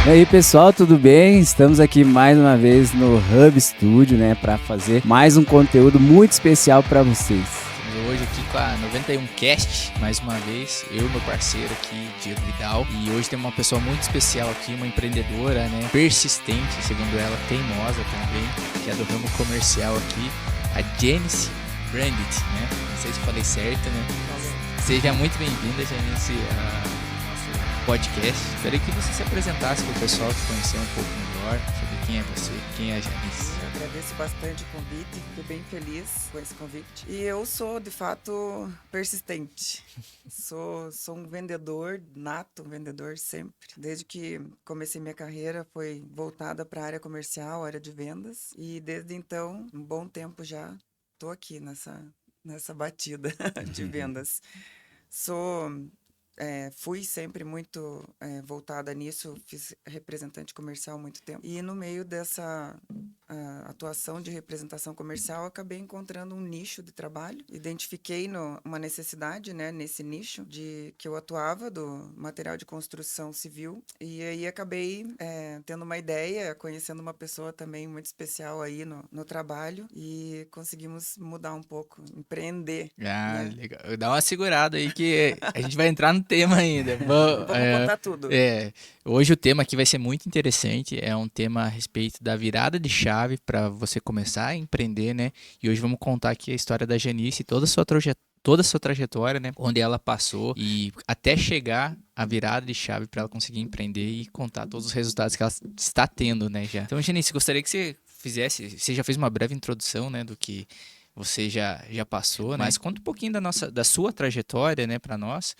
E aí, pessoal, tudo bem? Estamos aqui mais uma vez no Hub Studio, né, para fazer mais um conteúdo muito especial para vocês. Estamos hoje aqui com a 91 Cast, mais uma vez, eu e meu parceiro aqui, Diego Vidal, e hoje tem uma pessoa muito especial aqui, uma empreendedora, né, persistente, segundo ela, teimosa também, que é do ramo comercial aqui, a Janice Brandit, né, não sei se falei certo, né, seja muito bem-vinda, Janice, ao nosso podcast. Gostaria que você se apresentasse para o pessoal te conhecer um pouco melhor, saber quem é você, quem é a Janice. Eu agradeço bastante o convite, fiquei bem feliz com esse convite. E eu sou, de fato, persistente. Sou um vendedor nato, um vendedor sempre. Desde que comecei minha carreira, foi voltada para a área comercial, área de vendas. E desde então, um bom tempo já, estou aqui nessa batida de vendas. Fui sempre muito voltada nisso, fiz representante comercial há muito tempo. E no meio dessa atuação de representação comercial, acabei encontrando um nicho de trabalho. Identifiquei uma necessidade, né, nesse nicho que eu atuava, do material de construção civil. E aí acabei tendo uma ideia, conhecendo uma pessoa também muito especial aí no trabalho. E conseguimos mudar um pouco, empreender. Ah, Né? legal. Dá uma segurada aí que a gente vai entrar no tema ainda. Vamos contar tudo. Hoje o tema aqui vai ser muito interessante. É um tema a respeito da virada de chave para você começar a empreender, né? E hoje vamos contar aqui a história da Janice, toda a sua trajetória, né? Onde ela passou e até chegar a virada de chave para ela conseguir empreender e contar todos os resultados que ela está tendo, né? Já. Então, Janice, gostaria que você você já fez uma breve introdução, né? Do que você já passou, né? Mas conta um pouquinho da sua trajetória, né, para nós,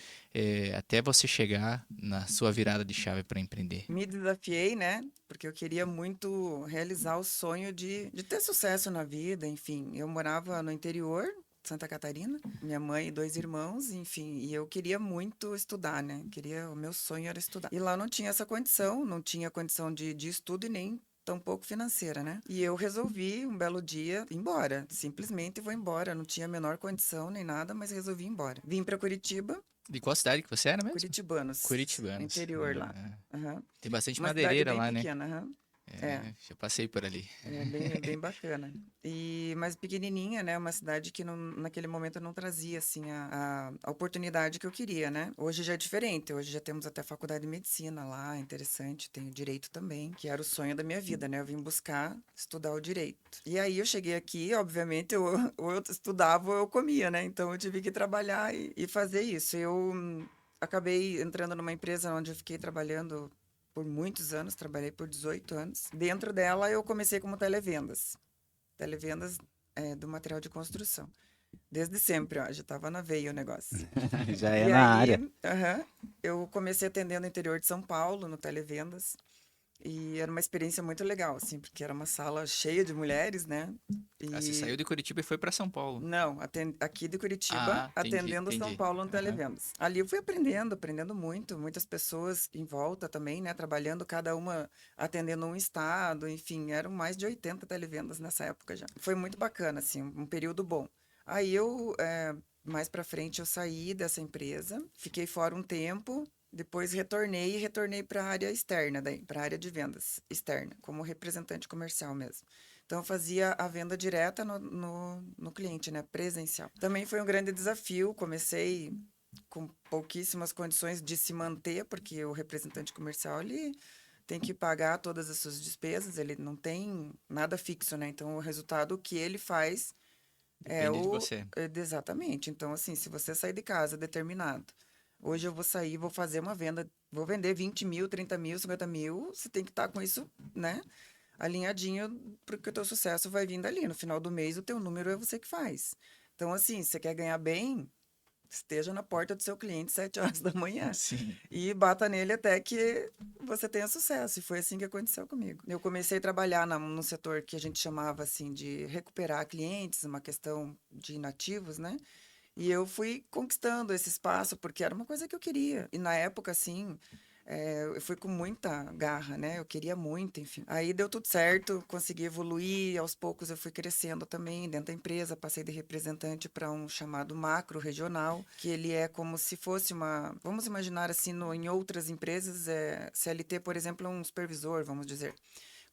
até você chegar na sua virada de chave para empreender. Me desafiei, né? Porque eu queria muito realizar o sonho de ter sucesso na vida, enfim. Eu morava no interior, Santa Catarina, minha mãe e 2 irmãos, enfim, e eu queria muito estudar, né? O meu sonho era estudar. E lá não tinha essa condição, não tinha condição de estudo e nem tampouco financeira, né? E eu resolvi, um belo dia, ir embora. Simplesmente vou embora. Não tinha a menor condição nem nada, mas resolvi ir embora. Vim para Curitiba. De qual cidade que você era mesmo? Curitibanos. Curitibanos. Interior lá. Uhum. Tem bastante Uma cidade madeireira bem lá, né? pequena, uhum. Já passei por ali. É bem bacana. Mas pequenininha, né? Uma cidade que naquele momento não trazia, assim, a oportunidade que eu queria, né? Hoje já é diferente. Hoje já temos até faculdade de medicina lá, interessante. Tenho direito também, que era o sonho da minha vida, né? Eu vim buscar estudar o direito. E aí eu cheguei aqui, obviamente, ou eu estudava ou eu comia, né? Então eu tive que trabalhar e fazer isso. Eu acabei entrando numa empresa onde eu fiquei trabalhando por muitos anos, trabalhei por 18 anos. Dentro dela, eu comecei como televendas. Televendas do material de construção. Desde sempre, ó, já estava na veia o negócio. Já é E na aí, área. eu comecei atendendo no interior de São Paulo, no televendas. E era uma experiência muito legal, assim, porque era uma sala cheia de mulheres, né? Você saiu de Curitiba e foi para São Paulo. Não, aqui de Curitiba, atendendo São Paulo no televendas. Ali eu fui aprendendo muito, muitas pessoas em volta também, né, trabalhando, cada uma atendendo um estado, enfim, eram mais de 80 televendas nessa época já. Foi muito bacana, assim, um período bom. Aí mais pra frente eu saí dessa empresa, fiquei fora um tempo, depois retornei para a área externa, para a área de vendas externa, como representante comercial mesmo. Então, eu fazia a venda direta no cliente, né? Presencial. Também foi um grande desafio. Comecei com pouquíssimas condições de se manter, porque o representante comercial, ele tem que pagar todas as suas despesas, ele não tem nada fixo, né? Então, o resultado que ele faz Depende de você. Exatamente. Então, assim, se você sair de casa determinado, hoje eu vou sair, vou fazer uma venda, vou vender 20 mil, 30 mil, 50 mil, você tem que estar com isso, né? Alinhadinho, porque o teu sucesso vai vindo ali. No final do mês, o teu número é você que faz. Então, assim, você quer ganhar bem, esteja na porta do seu cliente 7 horas da manhã. Sim. E bata nele até que você tenha sucesso. E foi assim que aconteceu comigo. Eu comecei a trabalhar no setor que a gente chamava, assim, de recuperar clientes, uma questão de inativos, né? E eu fui conquistando esse espaço, porque era uma coisa que eu queria. E na época, assim, Eu fui com muita garra, né? Eu queria muito, enfim. Aí deu tudo certo, consegui evoluir. Aos poucos eu fui crescendo também dentro da empresa. Passei de representante para um chamado macro regional, que ele é como se fosse uma. Vamos imaginar assim, em outras empresas, CLT, por exemplo, é um supervisor, vamos dizer.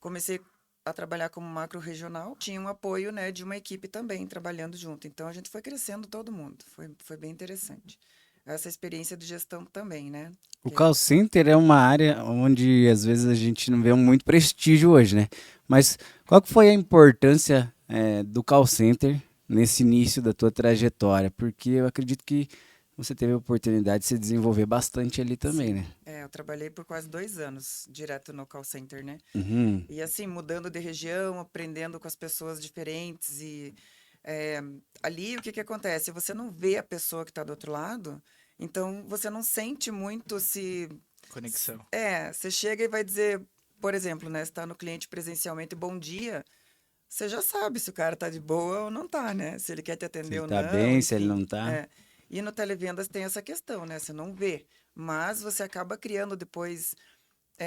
Comecei a trabalhar como macro regional, tinha um apoio, né, de uma equipe também trabalhando junto. Então a gente foi crescendo todo mundo. Foi bem interessante. Essa experiência de gestão também, né? O call center é uma área onde às vezes a gente não vê muito prestígio hoje, né? Mas qual que foi a importância do call center nesse início da tua trajetória? Porque eu acredito que você teve a oportunidade de se desenvolver bastante ali também, Sim. né? Eu trabalhei por quase 2 anos direto no call center, né? Uhum. E assim, mudando de região, aprendendo com as pessoas diferentes e ali o que acontece? Você não vê a pessoa que está do outro lado, então você não sente muito se... Conexão. Você chega e vai dizer, por exemplo, né? Você está no cliente presencialmente, bom dia, você já sabe se o cara tá de boa ou não tá, né? Se ele quer te Se atender ele ou tá não, bem, se ele enfim. não tá. E no televendas tem essa questão, né? Você não vê, mas você acaba criando depois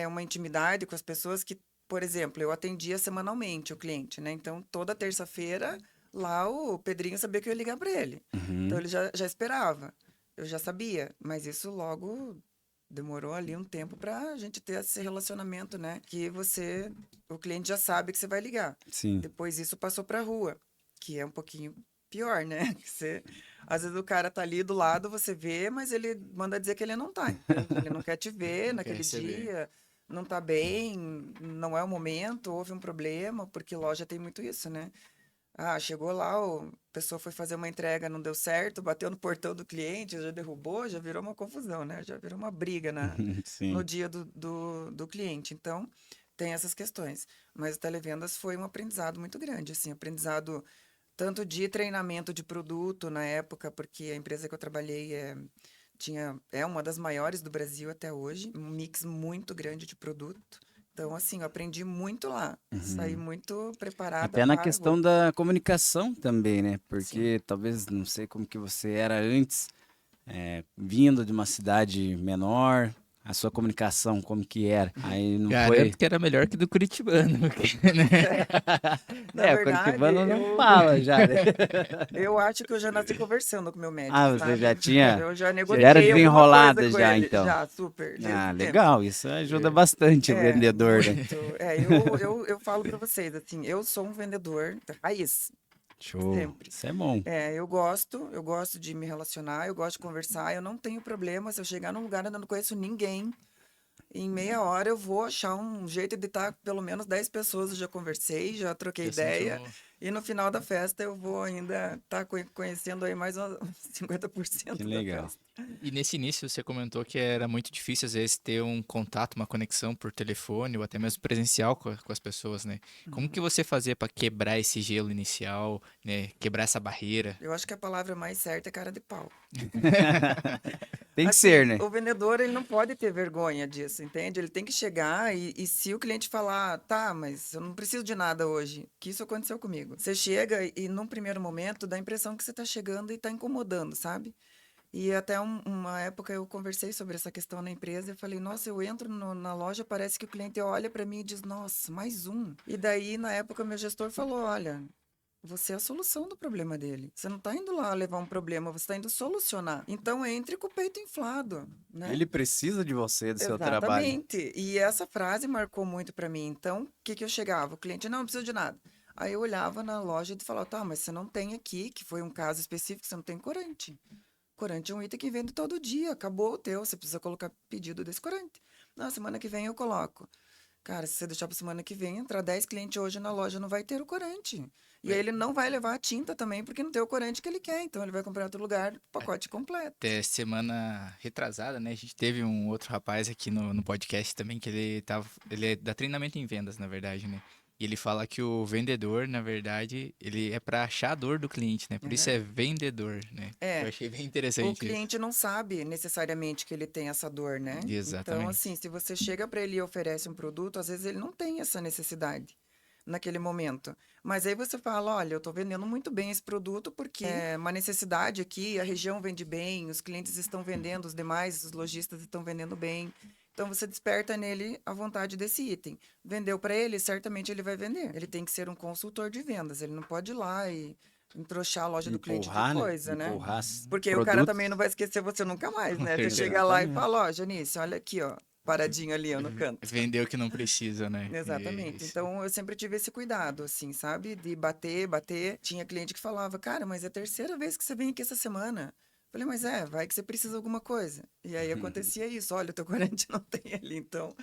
uma intimidade com as pessoas que, por exemplo, eu atendia semanalmente o cliente, né? Então, toda terça-feira, lá o Pedrinho sabia que eu ia ligar para ele. Então, Uhum. ele já esperava. Eu já sabia, mas isso logo demorou ali um tempo para a gente ter esse relacionamento, né? Que o cliente já sabe que você vai ligar. Sim. Depois isso passou para a rua, que é um pouquinho pior, né? Que às vezes o cara tá ali do lado, você vê, mas ele manda dizer que ele não tá, entende? Ele não quer te ver Não quer naquele receber. dia, não tá bem, não é o momento, houve um problema, porque loja tem muito isso, né? Ah, chegou lá, a pessoa foi fazer uma entrega, não deu certo, bateu no portão do cliente, já derrubou, já virou uma confusão, né? Já virou uma briga no Sim. dia do cliente. Então, tem essas questões. Mas o televendas foi um aprendizado muito grande, assim, aprendizado tanto de treinamento de produto na época, porque a empresa que eu trabalhei é uma das maiores do Brasil até hoje, um mix muito grande de produto. Então, assim, eu aprendi muito lá. Saí Uhum. muito preparada Até na para a questão rua. da comunicação também, né? Sim. Porque talvez, não sei como que você era antes, vindo de uma cidade menor, a sua comunicação como que era? Aí não foi... Garanto que era melhor que do Curitibano, né? Na O verdade, Curitibano não fala já, né? eu acho que eu já nasci conversando com o meu médico, Ah, você sabe? já tinha... Eu já Já era negociei alguma coisa desenrolada com já, ele, então. já, super, desde Ah, sempre. legal, isso ajuda bastante o vendedor, né? Muito. Eu falo para vocês, assim, eu sou um vendedor raiz, Show, sempre. isso é bom. Eu gosto de me relacionar, eu gosto de conversar, eu não tenho problema se eu chegar num lugar onde eu não conheço ninguém, em meia hora eu vou achar um jeito de estar pelo menos 10 pessoas, eu já conversei, já troquei Já ideia, sentiu. e no final da festa eu vou ainda estar conhecendo aí mais uns Que 50% da legal. festa. E nesse início você comentou que era muito difícil às vezes ter um contato, uma conexão por telefone ou até mesmo presencial com as pessoas, né? Como que Uhum. você fazia para quebrar esse gelo inicial, né? Quebrar essa barreira? Eu acho que a palavra mais certa é cara de pau. Tem que ser, Assim, né? o vendedor, ele não pode ter vergonha disso, entende? Ele tem que chegar e se o cliente falar, tá, mas eu não preciso de nada hoje, que isso aconteceu comigo. Você chega e num primeiro momento dá a impressão que você tá chegando e tá incomodando, sabe? E até uma época eu conversei sobre essa questão na empresa e falei, nossa, eu entro na loja, parece que o cliente olha para mim e diz, nossa, mais um. E daí, na época, meu gestor falou, olha, você é a solução do problema dele. Você não está indo lá levar um problema, você está indo solucionar. Então entre com o peito inflado, né? Ele precisa de você, do seu trabalho. Exatamente. E essa frase marcou muito para mim. Então, o que eu chegava? O cliente não precisa de nada. Aí eu olhava na loja e falava, tá, mas você não tem aqui, que foi um caso específico, você não tem corante. Corante é um item que vende todo dia, acabou o teu, você precisa colocar pedido desse corante. Na semana que vem eu coloco. Cara, se você deixar para semana que vem, entrar 10 clientes hoje na loja, não vai ter o corante. E aí Vai ele não vai levar a tinta também, porque não tem o corante que ele quer. Então ele vai comprar em outro lugar, pacote completo. até semana retrasada, né? A gente teve um outro rapaz aqui no podcast também que ele é da treinamento em vendas, na verdade, né? E ele fala que o vendedor, na verdade, ele é para achar a dor do cliente, né? Por isso Uhum. é vendedor, né? Eu É, achei bem o interessante isso. cliente não sabe necessariamente que ele tem essa dor, né? Então, assim, Exatamente. se você chega para ele e oferece um produto, às vezes ele não tem essa necessidade. naquele momento. Mas aí você fala, olha, eu estou vendendo muito bem esse produto porque é uma necessidade aqui, a região vende bem, os clientes estão vendendo, os demais, os lojistas estão vendendo bem. Então você desperta nele a vontade desse item. Vendeu para ele, certamente ele vai vender. Ele tem que ser um consultor de vendas, ele não pode ir lá e entrochar a loja do cliente de coisa, né? Porque aí o cara também não vai esquecer você nunca mais, né? Você chega lá e fala, ó, Janice, olha aqui, ó, paradinho ali, ó, no canto. Vendeu o que não precisa, né? Exatamente. Isso. Então, eu sempre tive esse cuidado, assim, sabe? De bater. Tinha cliente que falava, cara, mas é a terceira vez que você vem aqui essa semana. Falei, mas vai que você precisa de alguma coisa. E aí acontecia isso, olha, o teu corante não tem ali, então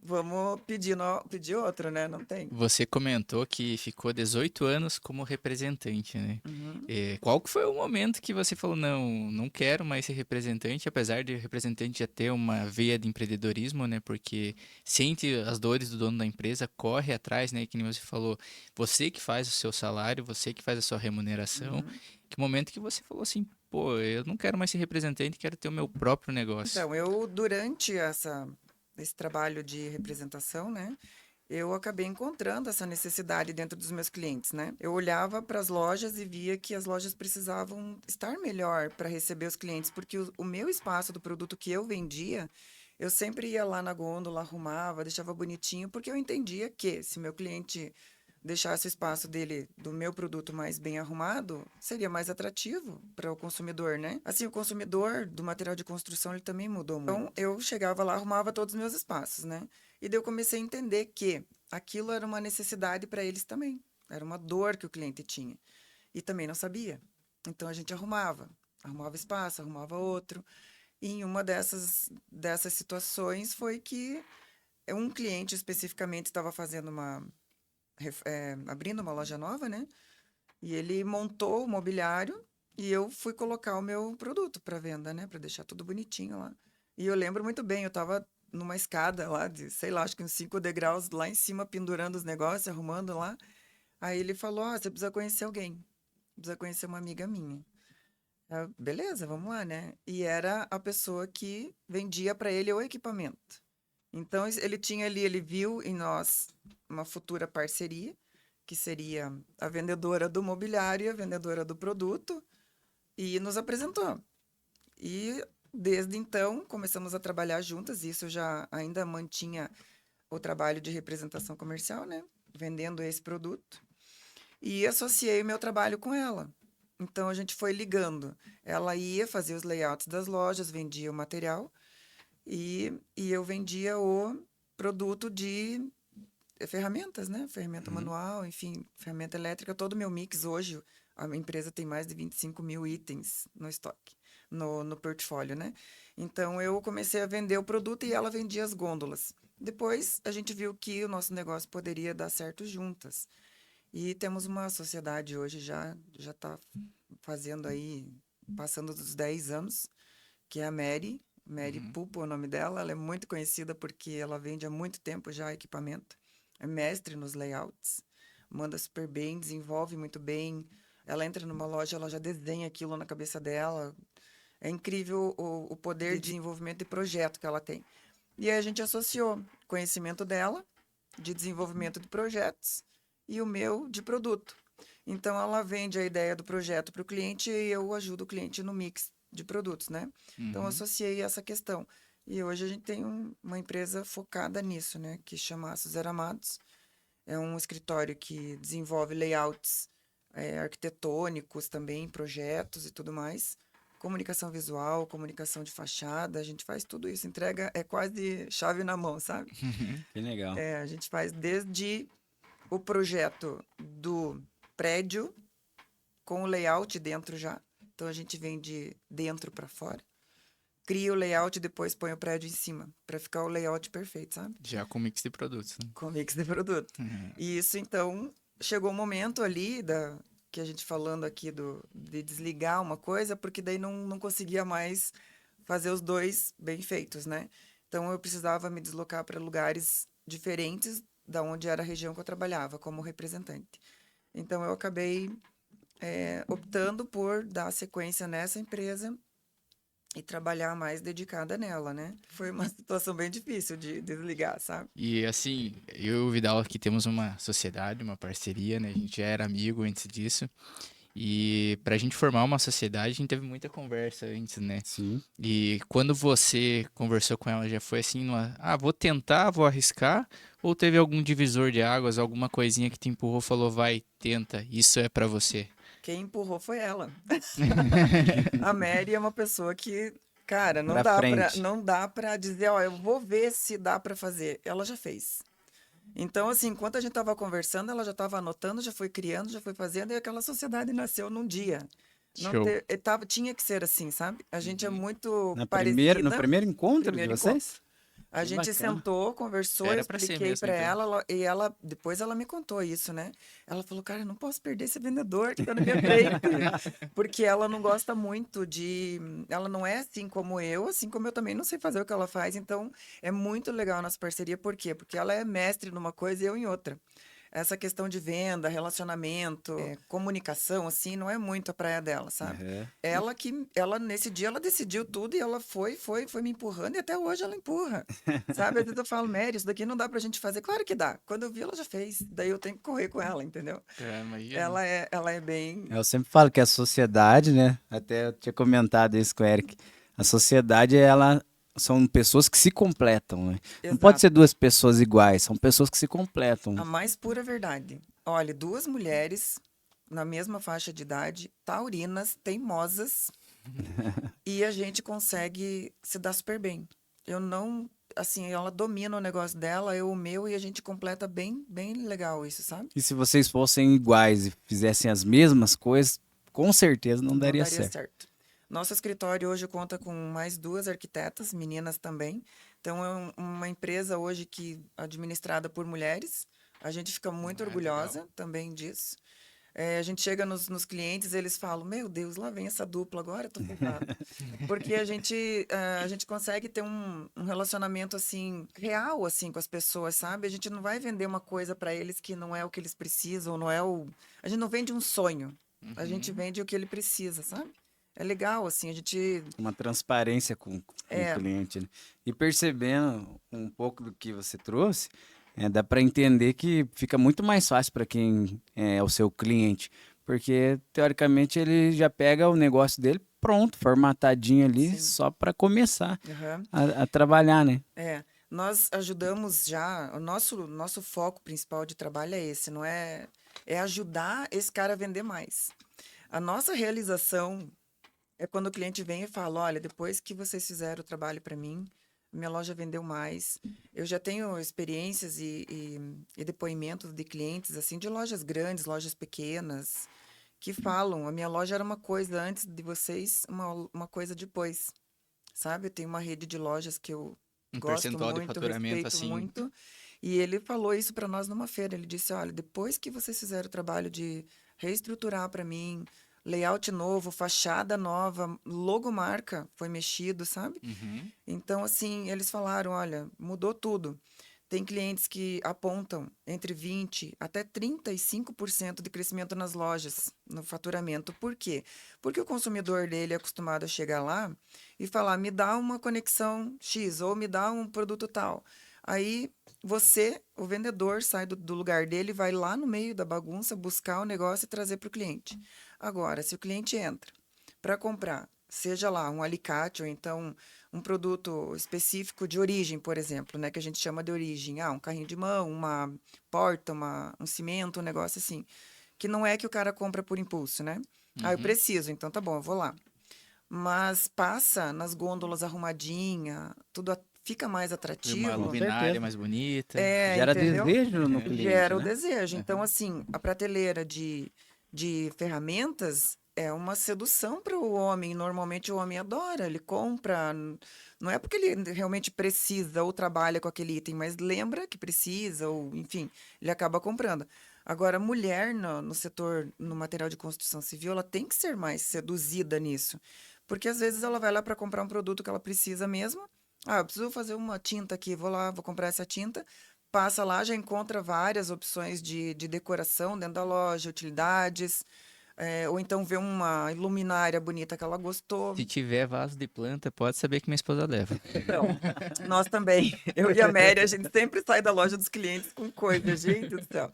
vamos pedir outro, né? Não tem. Você comentou que ficou 18 anos como representante, né? Qual que foi o momento que você falou, não quero mais ser representante, apesar de representante já ter uma veia de empreendedorismo, né? Porque sente as dores do dono da empresa, corre atrás, né? Que nem você falou, você que faz o seu salário, você que faz a sua remuneração. Que momento que você falou assim, pô, eu não quero mais ser representante, quero ter o meu próprio negócio. Então, durante esse trabalho de representação, né? Eu acabei encontrando essa necessidade dentro dos meus clientes, né? Eu olhava para as lojas e via que as lojas precisavam estar melhor para receber os clientes, porque o meu espaço do produto que eu vendia, eu sempre ia lá na gôndola, arrumava, deixava bonitinho, porque eu entendia que se meu cliente deixasse o espaço dele, do meu produto mais bem arrumado, seria mais atrativo para o consumidor, né? Assim, o consumidor do material de construção, ele também mudou muito. Então, eu chegava lá, arrumava todos os meus espaços, né? E daí eu comecei a entender que aquilo era uma necessidade para eles também. Era uma dor que o cliente tinha. E também não sabia. Então, a gente arrumava espaço, arrumava outro. E em uma dessas situações foi que um cliente especificamente estava fazendo abrindo uma loja nova, né? E ele montou o mobiliário e eu fui colocar o meu produto para venda, né? Para deixar tudo bonitinho lá. E eu lembro muito bem, eu tava numa escada lá de, sei lá, acho que uns 5 degraus lá em cima, pendurando os negócios, arrumando lá. Aí ele falou: Ó, você precisa conhecer alguém. Precisa conhecer uma amiga minha. Beleza, vamos lá, né? E era a pessoa que vendia para ele o equipamento. Então, ele tinha ali, ele viu em nós uma futura parceria, que seria a vendedora do mobiliário e a vendedora do produto, e nos apresentou. E desde então começamos a trabalhar juntas, e isso eu já ainda mantinha o trabalho de representação comercial, né? Vendendo esse produto. E associei o meu trabalho com ela. Então a gente foi ligando. Ela ia fazer os layouts das lojas, vendia o material, e eu vendia o produto de ferramentas, né? Ferramenta manual, enfim, ferramenta elétrica, todo o meu mix hoje. A minha empresa tem mais de 25 mil itens no estoque, no portfólio, né? Então, eu comecei a vender o produto e ela vendia as gôndolas. Depois, a gente viu que o nosso negócio poderia dar certo juntas. E temos uma sociedade hoje, já está fazendo aí, passando dos 10 anos, que é a Mary Pupo é o nome dela. Ela é muito conhecida porque ela vende há muito tempo já equipamento. É mestre nos layouts, manda super bem, desenvolve muito bem. Ela entra numa loja, ela já desenha aquilo na cabeça dela. É incrível o poder de desenvolvimento de projeto que ela tem. E aí a gente associou conhecimento dela, de desenvolvimento de projetos, e o meu de produto. Então, ela vende a ideia do projeto para o cliente e eu ajudo o cliente no mix de produtos, né? Então, eu associei essa questão. E hoje a gente tem uma empresa focada nisso, né? Que chama Aços Aramados. É um escritório que desenvolve layouts arquitetônicos também, projetos e tudo mais. Comunicação visual, comunicação de fachada, a gente faz tudo isso. Entrega é quase chave na mão, sabe? Que legal. A gente faz desde o projeto do prédio com o layout dentro já. Então a gente vem de dentro para fora. Cria o layout e depois põe o prédio em cima, para ficar o layout perfeito, sabe? Já com mix de produtos, né? Com mix de produto. E isso, então, chegou o momento ali que a gente falando aqui de desligar uma coisa, porque daí não conseguia mais fazer os dois bem feitos, né? Então eu precisava me deslocar para lugares diferentes da onde era a região que eu trabalhava como representante. Então eu acabei optando por dar sequência nessa empresa e trabalhar mais dedicada nela, né? Foi uma situação bem difícil de desligar, sabe? E assim, eu e o Vidal aqui temos uma sociedade, uma parceria, né? A gente já era amigo antes disso. E pra gente formar uma sociedade, a gente teve muita conversa antes, né? Sim. E quando você conversou com ela, já foi assim, vou tentar, vou arriscar? Ou teve algum divisor de águas, alguma coisinha que te empurrou, falou, vai, tenta, isso é pra você? Quem empurrou foi ela. A Mary é uma pessoa que, cara, Pra frente. não dá pra dizer, ó, eu vou ver se dá pra fazer. Ela já fez. Então, assim, enquanto a gente tava conversando, ela já tava anotando, já foi criando, já foi fazendo, e aquela sociedade nasceu num dia. Não Show. tinha que ser assim, sabe? A gente é muito No parecida. primeiro encontro de Primeiro encontro. vocês? A Que gente bacana. sentou, conversou, eu Era pra ser expliquei mesmo, pra então. ela, e ela depois ela me contou isso, né? Ela falou, cara, eu não posso perder esse vendedor que tá na minha frente, porque ela não gosta muito ela não é assim como eu também não sei fazer o que ela faz, então é muito legal a nossa parceria, por quê? Porque ela é mestre numa coisa e eu em outra. Essa questão de venda, relacionamento, comunicação, assim, não é muito a praia dela, sabe? Aham. Ela nesse dia, ela decidiu tudo e ela foi me empurrando e até hoje ela empurra, sabe? Às vezes eu falo, Mary, isso daqui não dá pra gente fazer. Claro que dá. Quando eu vi, ela já fez. Daí eu tenho que correr com ela, entendeu? É, imagina. Ela é bem... Eu sempre falo que a sociedade, né? Até eu tinha comentado isso com o Eric. A sociedade, ela são pessoas que se completam, né? Não pode ser Exato. duas pessoas iguais, são pessoas que se completam. A mais pura verdade. Olha, duas mulheres na mesma faixa de idade, taurinas, teimosas, e a gente consegue se dar super bem. Eu não, assim, ela domina o negócio dela, eu o meu, e a gente completa bem legal isso, sabe? E se vocês fossem iguais e fizessem as mesmas coisas, com certeza não Não daria daria certo. certo. Nosso escritório hoje conta com mais duas arquitetas, meninas também. Então, é uma empresa hoje que administrada por mulheres. A gente fica muito Ah, legal. orgulhosa também disso. A gente chega nos clientes, eles falam, meu Deus, lá vem essa dupla agora, eu tô ferrado. Porque a gente consegue ter um relacionamento, assim, real, assim, com as pessoas, sabe? A gente não vai vender uma coisa para eles que não é o que eles precisam, não é o... A gente não vende um sonho, a gente Uhum. vende o que ele precisa, sabe? É legal, assim, a gente... Uma transparência com o É, cliente, né? E percebendo um pouco do que você trouxe, dá para entender que fica muito mais fácil para quem é o seu cliente, porque teoricamente ele já pega o negócio dele pronto, formatadinho ali, sim. só para começar Aham. a trabalhar, né? Nós ajudamos já, o nosso foco principal de trabalho é esse, não é... É ajudar esse cara a vender mais. A nossa realização é quando o cliente vem e fala, olha, depois que vocês fizeram o trabalho para mim, minha loja vendeu mais. Eu já tenho experiências e depoimentos de clientes, assim, de lojas grandes, lojas pequenas, que falam, a minha loja era uma coisa antes de vocês, uma coisa depois, sabe? Eu tenho uma rede de lojas que eu Um gosto percentual de muito, faturamento respeito assim. muito, e ele falou isso para nós numa feira. Ele disse, olha, depois que vocês fizeram o trabalho de reestruturar para mim, layout novo, fachada nova, logomarca foi mexido, sabe? Uhum. Então, assim, eles falaram, olha, mudou tudo. Tem clientes que apontam entre 20 até 35% de crescimento nas lojas, no faturamento. Por quê? Porque o consumidor dele é acostumado a chegar lá e falar, me dá uma conexão X ou me dá um produto tal. Aí você, o vendedor, sai do lugar dele, vai lá no meio da bagunça buscar o negócio e trazer para o cliente. Agora, se o cliente entra para comprar, seja lá um alicate ou então um produto específico de origem, por exemplo, né, que a gente chama de origem, um carrinho de mão, uma porta, um cimento, um negócio assim, que não é que o cara compra por impulso, né? Eu Uhum. preciso, então tá bom, eu vou lá. Mas passa nas gôndolas arrumadinha, fica mais E uma Com atrativo. luminária certeza. mais bonita. Gera Entendeu? desejo no cliente, Gera o né? desejo. Então, Aham. assim, a prateleira de ferramentas é uma sedução para o homem. Normalmente o homem adora, ele compra. Não é porque ele realmente precisa ou trabalha com aquele item, mas lembra que precisa, ou enfim, ele acaba comprando. Agora, a mulher no setor, no material de construção civil, ela tem que ser mais seduzida nisso. Porque às vezes ela vai lá para comprar um produto que ela precisa mesmo. Eu preciso fazer uma tinta aqui, vou lá, vou comprar essa tinta. Passa lá, já encontra várias opções de decoração dentro da loja, utilidades. ou então ver uma luminária bonita que ela gostou. Se tiver vaso de planta, pode saber que minha esposa leva. Então, nós também. Eu e a Mary, a gente sempre sai da loja dos clientes com coisa, gente do céu.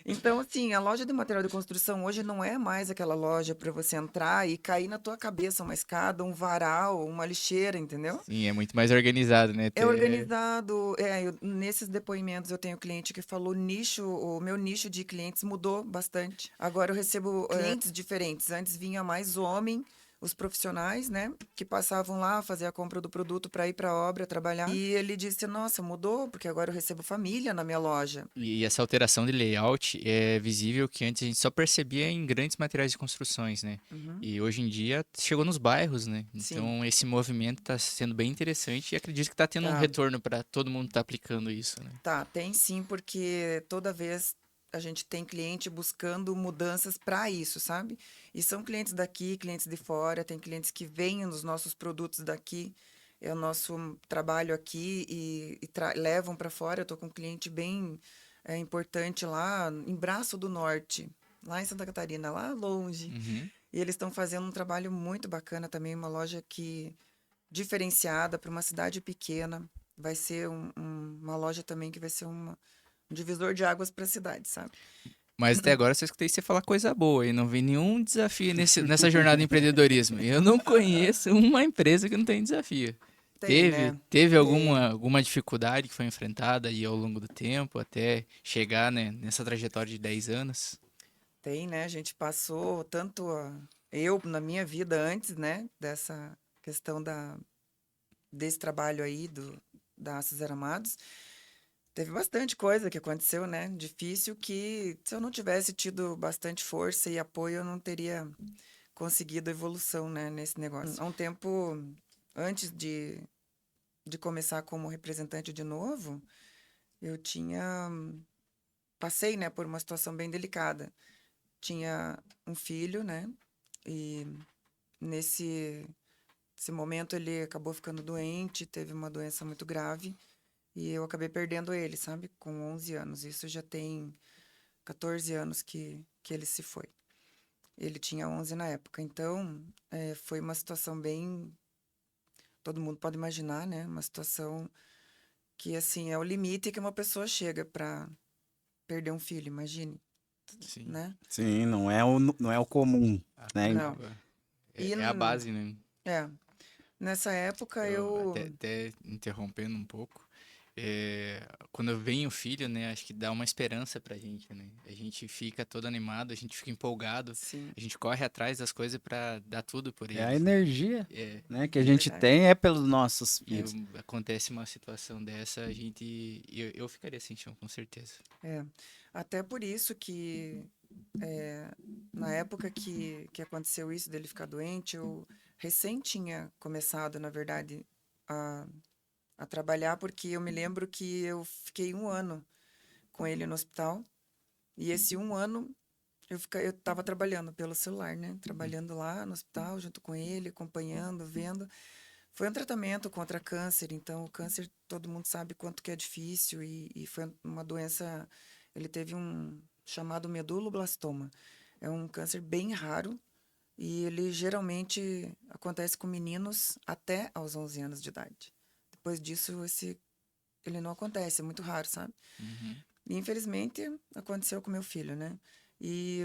Então, assim, a loja de material de construção hoje não é mais aquela loja para você entrar e cair na tua cabeça uma escada, um varal, uma lixeira, entendeu? Sim, é muito mais organizado, né? É organizado. Nesses depoimentos eu tenho cliente que falou o meu nicho de clientes mudou bastante. Agora eu recebo clientes diferentes. Antes vinha mais homem, os profissionais, né, que passavam lá fazer a compra do produto para ir para a obra trabalhar. E ele disse: "Nossa, mudou, porque agora eu recebo família na minha loja". E essa alteração de layout é visível que antes a gente só percebia em grandes materiais de construções, né? Uhum. E hoje em dia chegou nos bairros, né? Sim. Então esse movimento está sendo bem interessante e acredito que está tendo um retorno para todo mundo estar aplicando isso, né? Tá, tem sim, porque toda vez a gente tem cliente buscando mudanças para isso, sabe? E são clientes daqui, clientes de fora, tem clientes que vêm nos nossos produtos daqui, é o nosso trabalho aqui e levam para fora. Eu estou com um cliente bem importante lá em Braço do Norte, lá em Santa Catarina, lá longe. Uhum. E eles estão fazendo um trabalho muito bacana também, uma loja que diferenciada para uma cidade pequena. Vai ser uma loja também que vai ser um divisor de águas para a cidade, sabe? Mas até agora eu só escutei você falar coisa boa e não vi nenhum desafio nessa jornada de empreendedorismo. Eu não conheço uma empresa que não tem desafio. Tem, né? Teve alguma dificuldade que foi enfrentada aí ao longo do tempo até chegar, né, nessa trajetória de 10 anos? Tem, né? A gente passou tanto eu na minha vida antes, né, dessa questão desse trabalho aí da Aços Aramados. Teve bastante coisa que aconteceu, né? Difícil, que se eu não tivesse tido bastante força e apoio, eu não teria conseguido evolução, né, nesse negócio. Há um tempo antes de começar como representante de novo, eu passei, né, por uma situação bem delicada. Tinha um filho, né? E nesse momento ele acabou ficando doente, teve uma doença muito grave. E eu acabei perdendo ele, sabe? Com 11 anos. Isso já tem 14 anos que ele se foi. Ele tinha 11 na época. Então, foi uma situação bem. Todo mundo pode imaginar, né? Uma situação que, assim, é o limite que uma pessoa chega para perder um filho, imagine. Sim. Né? Sim, não é o comum, né? Não. É a base, né? Nessa época Até interrompendo um pouco, quando vem o filho, né, acho que dá uma esperança pra gente, né? A gente fica todo animado, a gente fica empolgado, Sim. a gente corre atrás das coisas pra dar tudo por eles. É a energia, né, que a gente verdade. tem pelos nossos filhos. Acontece uma situação dessa, eu ficaria sem chão, com certeza. Até por isso que na época que aconteceu isso dele ficar doente, eu recém tinha começado, na verdade, a trabalhar, porque eu me lembro que eu fiquei 1 ano com ele no hospital. E esse 1 ano eu estava trabalhando pelo celular, né? Trabalhando lá no hospital, junto com ele, acompanhando, vendo. Foi um tratamento contra câncer, então o câncer todo mundo sabe quanto que é difícil e foi uma doença. Ele teve um chamado meduloblastoma. É um câncer bem raro e ele geralmente acontece com meninos até aos 11 anos de idade. Depois disso, ele não acontece, é muito raro, sabe? Uhum. E infelizmente aconteceu com meu filho, né? E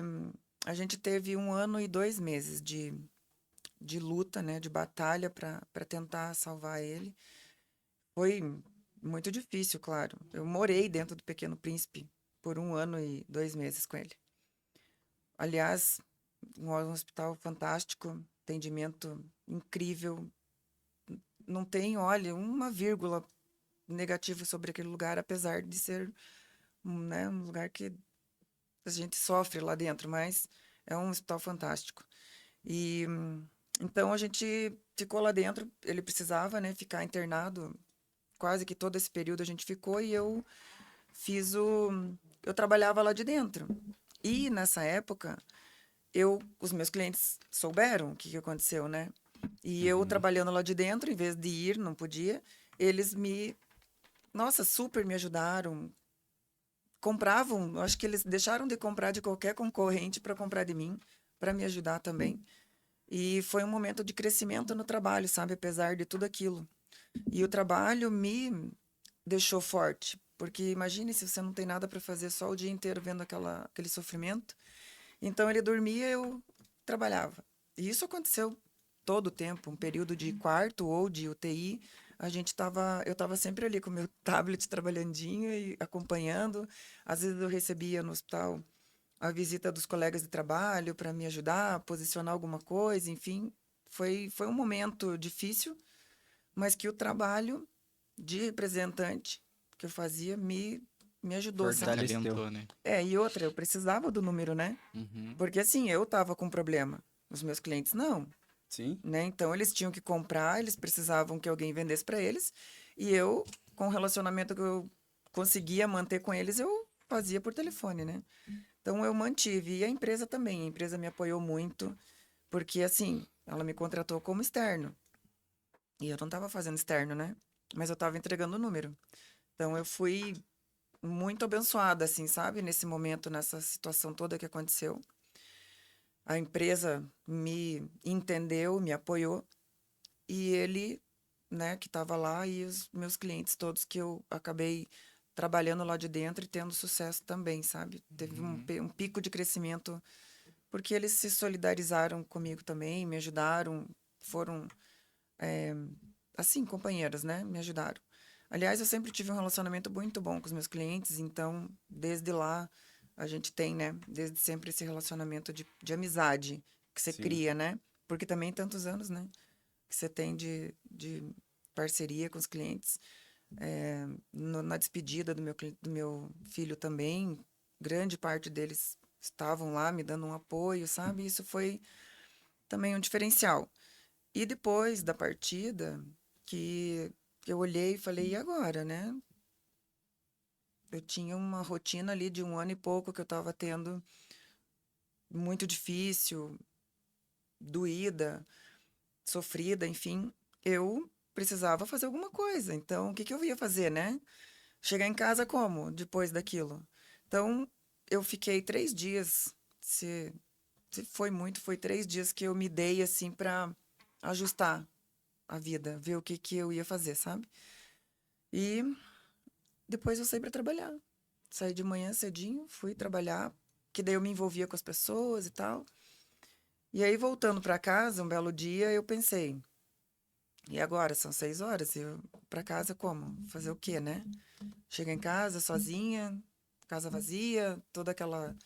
a gente teve 1 ano e 2 meses de luta, né? De batalha para tentar salvar ele. Foi muito difícil, claro. Eu morei dentro do Pequeno Príncipe por 1 ano e 2 meses com ele. Aliás, um hospital fantástico, atendimento incrível. Não tem, olha, uma vírgula negativa sobre aquele lugar, apesar de ser, né, um lugar que a gente sofre lá dentro, mas é um hospital fantástico. E então a gente ficou lá dentro, ele precisava, né, ficar internado, quase que todo esse período a gente ficou e eu eu trabalhava lá de dentro. E nessa época, os meus clientes souberam o que aconteceu, né? E eu trabalhando lá de dentro, em vez de ir, não podia, eles nossa, super me ajudaram. Compravam, acho que eles deixaram de comprar de qualquer concorrente para comprar de mim, para me ajudar também. E foi um momento de crescimento no trabalho, sabe? Apesar de tudo aquilo. E o trabalho me deixou forte. Porque imagine se você não tem nada para fazer, só o dia inteiro vendo aquele sofrimento. Então ele dormia, eu trabalhava. E isso aconteceu todo o tempo, um período de quarto ou de UTI. Eu estava sempre ali com o meu tablet trabalhandinho e acompanhando. Às vezes eu recebia no hospital a visita dos colegas de trabalho para me ajudar a posicionar alguma coisa, enfim. Foi um momento difícil, mas que o trabalho de representante que eu fazia me ajudou, sabe? Fortaleceu, né? E outra, eu precisava do número, né? Uhum. Porque assim, eu tava com problema, os meus clientes não, Sim. né? Então eles tinham que comprar, eles precisavam que alguém vendesse para eles, e eu, com o relacionamento que eu conseguia manter com eles, eu fazia por telefone, né? Então eu mantive, e a empresa também, a empresa me apoiou muito, porque assim, ela me contratou como externo, e eu não tava fazendo externo, né? Mas eu tava entregando o número. Então eu fui muito abençoada, assim, sabe? Nesse momento, nessa situação toda que aconteceu. A empresa me entendeu, me apoiou. E ele, né, que estava lá, e os meus clientes todos que eu acabei trabalhando lá de dentro e tendo sucesso também, sabe? Teve um pico de crescimento, porque eles se solidarizaram comigo também, me ajudaram, foram, assim, companheiros, né? Me ajudaram. Aliás, eu sempre tive um relacionamento muito bom com os meus clientes, então, desde lá, a gente tem, né? Desde sempre esse relacionamento de amizade que você Sim. cria, né? Porque também tantos anos, né? Que você tem de parceria com os clientes. Na despedida do meu filho também, grande parte deles estavam lá me dando um apoio, sabe? Isso foi também um diferencial. E depois da partida, que eu olhei e falei, e agora, né? Eu tinha uma rotina ali de 1 ano e pouco que eu estava tendo muito difícil, doída, sofrida, enfim. Eu precisava fazer alguma coisa. Então, o que que eu ia fazer, né? Chegar em casa como depois daquilo? Então, eu fiquei 3 dias. Se foi muito, foi 3 dias que eu me dei assim para ajustar a vida, ver o que que eu ia fazer, sabe? E depois eu saí para trabalhar. Saí de manhã cedinho, fui trabalhar, que daí eu me envolvia com as pessoas e tal. E aí, voltando para casa, um belo dia, eu pensei, e agora? São 6 horas, eu para casa como? Fazer o quê, né? Chegar em casa sozinha, casa vazia, toda aquela,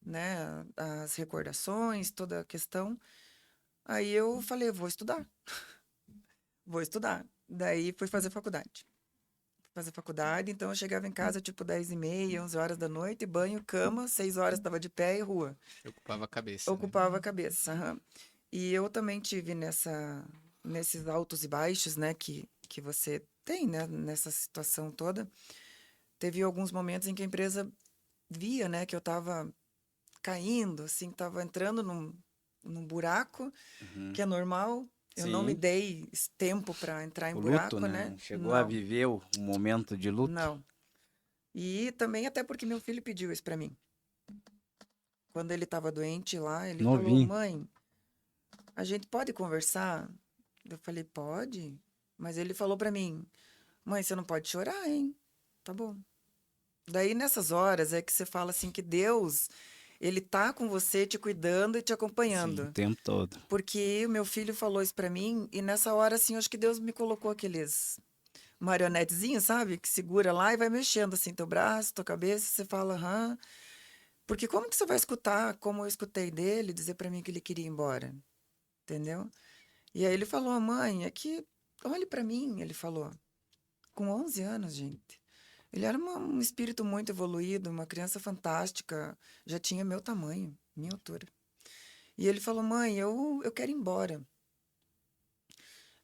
né, as recordações, toda a questão. Aí eu falei, vou estudar, vou estudar. Daí fui fazer faculdade. Fazer faculdade, então eu chegava em casa tipo 10h30, 11 horas da noite, banho, cama, 6 horas estava de pé e rua. Ocupava a cabeça, né? Ocupava a cabeça. Aham. E eu também tive nesses altos e baixos, né, que você tem, né, nessa situação toda. Teve alguns momentos em que a empresa via, né, que eu estava caindo, assim, estava entrando num buraco, Uhum. que é normal. Eu não me Sim. dei tempo para entrar em O luto, buraco, né? né? Não chegou a Não, viver o momento de luto? não. E também até porque meu filho pediu isso para mim. Quando ele estava doente lá, ele falou: Novinho. "Mãe, a gente pode conversar?" Eu falei: "Pode." Mas ele falou para mim: "Mãe, você não pode chorar, hein?" Tá bom. Daí nessas horas é que você fala assim que Deus, ele tá com você te cuidando e te Sim, o acompanhando. tempo todo. Porque o meu filho falou isso pra mim e nessa hora assim, eu acho que Deus me colocou aqueles marionetezinhos, sabe? Que segura lá e vai mexendo assim teu braço, tua cabeça, você fala: "Aham". Porque como que você vai escutar, como eu escutei dele dizer pra mim que ele queria ir embora, entendeu? E aí ele falou: "Mãe, é que olhe pra mim", ele falou. Com 11 anos, gente. Ele era um espírito muito evoluído, uma criança fantástica, já tinha meu tamanho, minha altura. E ele falou: "Mãe, eu quero ir embora."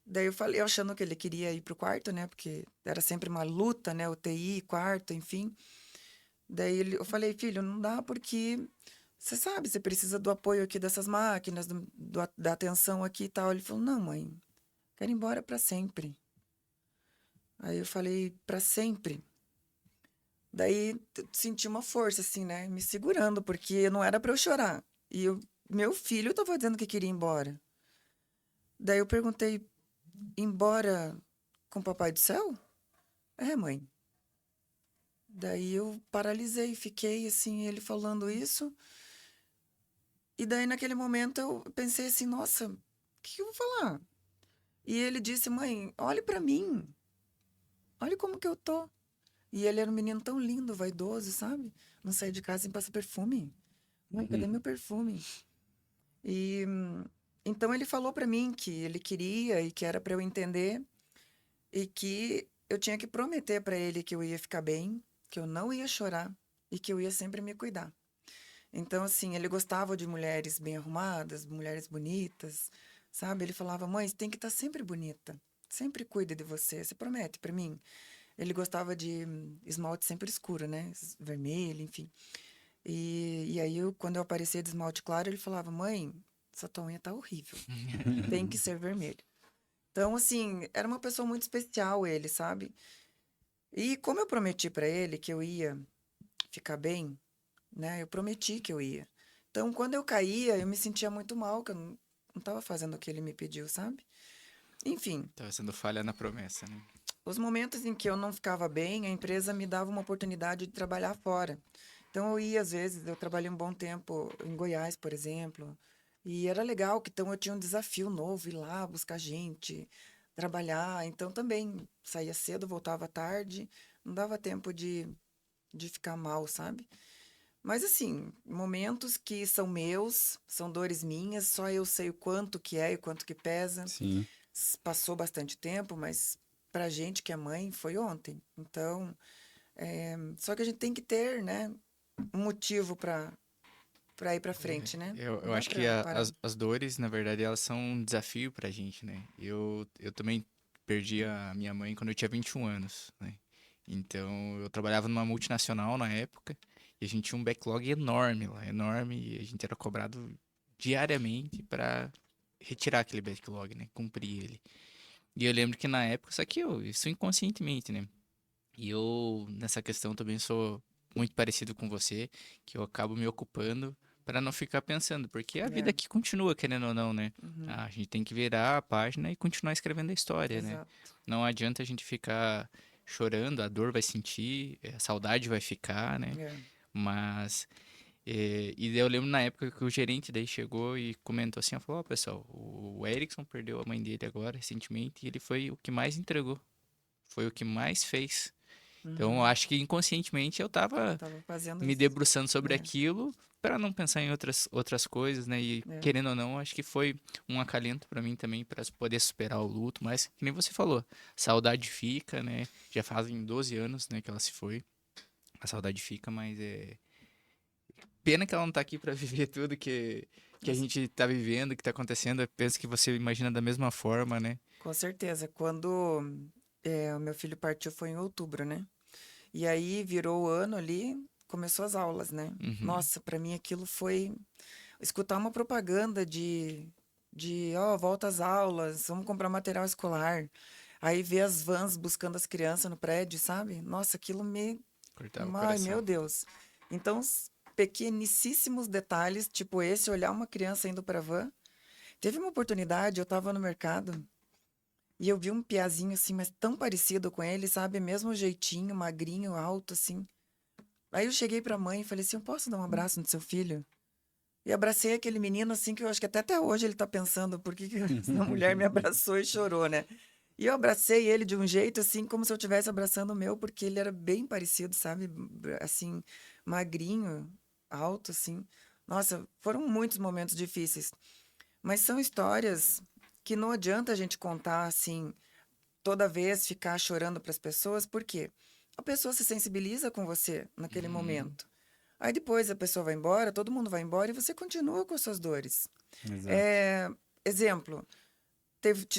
Daí eu falei, eu achando que ele queria ir pro quarto, né? Porque era sempre uma luta, né? UTI, quarto, enfim. Daí eu falei: "Filho, não dá porque você sabe, você precisa do apoio aqui dessas máquinas, da atenção aqui e tal." Ele falou: "Não, mãe, quero ir embora para sempre." Aí eu falei: "Para sempre?" Daí senti uma força, assim, né? Me segurando, porque não era para eu chorar. E eu meu filho estava dizendo que queria ir embora. Daí eu perguntei, embora com o Papai do Céu? É, mãe. Daí eu paralisei, fiquei assim, ele falando isso. E daí naquele momento eu pensei assim, nossa, o que eu vou falar? E ele disse, mãe, olhe pra mim. Olha como que eu tô. E ele era um menino tão lindo, vaidoso, sabe? Não saía de casa sem passar perfume. Mãe, cadê meu perfume? E então ele falou pra mim que ele queria e que era pra eu entender e que eu tinha que prometer pra ele que eu ia ficar bem, que eu não ia chorar e que eu ia sempre me cuidar. Então, assim, ele gostava de mulheres bem arrumadas, mulheres bonitas, sabe? Ele falava, mãe, você tem que estar sempre bonita, sempre cuida de você, você promete pra mim? Ele gostava de esmalte sempre escuro, né? Vermelho, enfim. E aí, quando eu aparecia de esmalte claro, ele falava, mãe, essa tua unha tá horrível, tem que ser vermelho. Então, assim, era uma pessoa muito especial ele, sabe? E como eu prometi pra ele que eu ia ficar bem, né? Eu prometi que eu ia. Então, quando eu caía, eu me sentia muito mal, que eu não tava fazendo o que ele me pediu, sabe? Enfim, Tava sendo falha na promessa, né? os momentos em que eu não ficava bem, a empresa me dava uma oportunidade de trabalhar fora. Então, eu ia, às vezes, eu trabalhei um bom tempo em Goiás, por exemplo, e era legal, que então eu tinha um desafio novo, ir lá buscar gente, trabalhar. Então, também saía cedo, voltava tarde, não dava tempo de ficar mal, sabe? Mas assim, momentos que são meus, são dores minhas, só eu sei o quanto que é e o quanto que pesa. Sim. Passou bastante tempo, mas pra gente que é mãe, foi ontem. Então, só que a gente tem que ter, né, um motivo pra ir pra frente, né? Eu Não dá acho que pra parar. as dores, na verdade, elas são um desafio pra gente, né? Eu também perdi a minha mãe quando eu tinha 21 anos, né? Então, eu trabalhava numa multinacional na época e a gente tinha um backlog enorme lá, enorme, e a gente era cobrado diariamente pra retirar aquele backlog, né? Cumprir ele. E eu lembro que na época, só que isso inconscientemente, né? E eu, nessa questão, também sou muito parecido com você, que eu acabo me ocupando para não ficar pensando, porque é a vida É, que continua, querendo ou não, né? uhum, Ah, a gente tem que virar a página e continuar escrevendo a história, né? exato. Não adianta a gente ficar chorando, a dor vai sentir, a saudade vai ficar, né? É, Mas, e daí eu lembro na época que o gerente daí chegou e comentou assim, falou, ó, pessoal, o Erickson perdeu a mãe dele agora, recentemente, e ele foi o que mais entregou, foi o que mais fez. Então, eu uhum. acho que inconscientemente eu tava Tava fazendo me isso. debruçando sobre É, aquilo para não pensar em outras coisas, né? E é, querendo ou não, acho que foi um acalento para mim também para poder superar o luto, mas que nem você falou, saudade fica, né? Já fazem 12 anos, né, que ela se foi. A saudade fica, mas é pena que ela não tá aqui para viver tudo que a isso. gente tá vivendo, que tá acontecendo. Eu penso que você imagina da mesma forma, né? Com certeza. Quando o meu filho partiu foi em outubro, né? E aí virou o ano ali, começou as aulas, né? Uhum. Nossa, para mim aquilo foi escutar uma propaganda ó, volta às aulas, vamos comprar material escolar. Aí ver as vans buscando as crianças no prédio, sabe? Nossa, aquilo me, Cortava o ai, meu coração. Deus. Então, pequenicíssimos detalhes, tipo esse, olhar uma criança indo para van. Teve uma oportunidade, eu tava no mercado e eu vi um piazinho assim, mas tão parecido com ele, sabe? Mesmo jeitinho, magrinho, alto assim. Aí eu cheguei pra mãe e falei assim: eu posso dar um abraço no seu filho? E abracei aquele menino assim, que eu acho que até hoje ele tá pensando por que que essa mulher me abraçou e chorou, né? E eu abracei ele de um jeito assim, como se eu estivesse abraçando o meu, porque ele era bem parecido, sabe? Assim, magrinho, alto, assim. Nossa, foram muitos momentos difíceis. Mas são histórias que não adianta a gente contar assim, toda vez ficar chorando para as pessoas, por quê? A pessoa se sensibiliza com você naquele Uhum. momento. Aí depois a pessoa vai embora, todo mundo vai embora e você continua com as suas dores. Exato. É, exemplo,